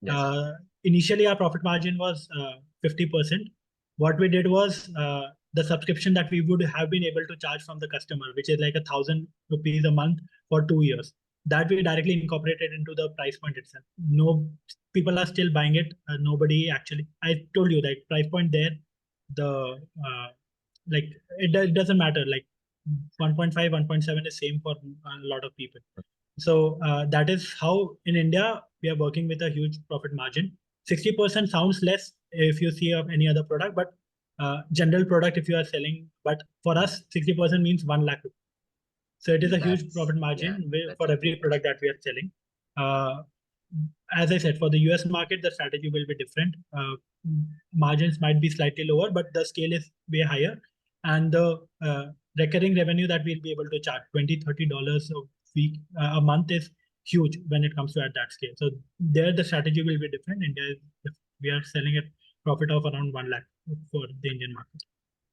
Yes. Initially, our profit margin was 50%. What we did was the subscription that we would have been able to charge from the customer, which is like 1,000 rupees a month for 2 years, that we directly incorporated into the price point itself. No, people are still buying it. Nobody actually. I told you that price point there, the like it doesn't matter. Like 1.5, 1.7 is same for a lot of people. So that is how in India we are working with a huge profit margin. 60% sounds less if you see of any other product, but general product if you are selling. But for us, 60% means 1 lakh rupees. So it is a huge That's profit yeah. margin That's for a every huge. product that we are selling. Uh, as I said, for the US market, the strategy will be different. Margins might be slightly lower, but the scale is way higher. And the recurring revenue that we'll be able to charge, $20-$30 a week, a month, is huge when it comes to at that scale. So there, the strategy will be different. India, we are selling a profit of around 1 lakh for the Indian market.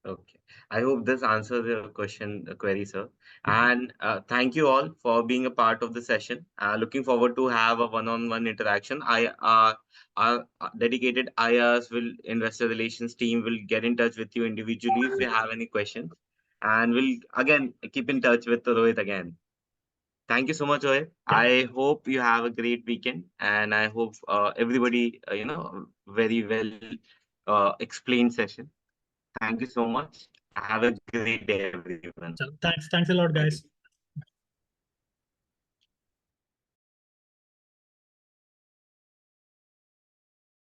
Okay. I hope this answers your query, sir. And thank you all for being a part of the session. Looking forward to have a one-on-one interaction. Our dedicated IRs will investor relations team will get in touch with you individually if you have any questions, and we'll again keep in touch with Rohit again. Thank you so much, Rohit. I hope you have a great weekend, and I hope everybody, very well explained session. Thank you so much. Have a great day, everyone. So thanks a lot, Thank guys. you.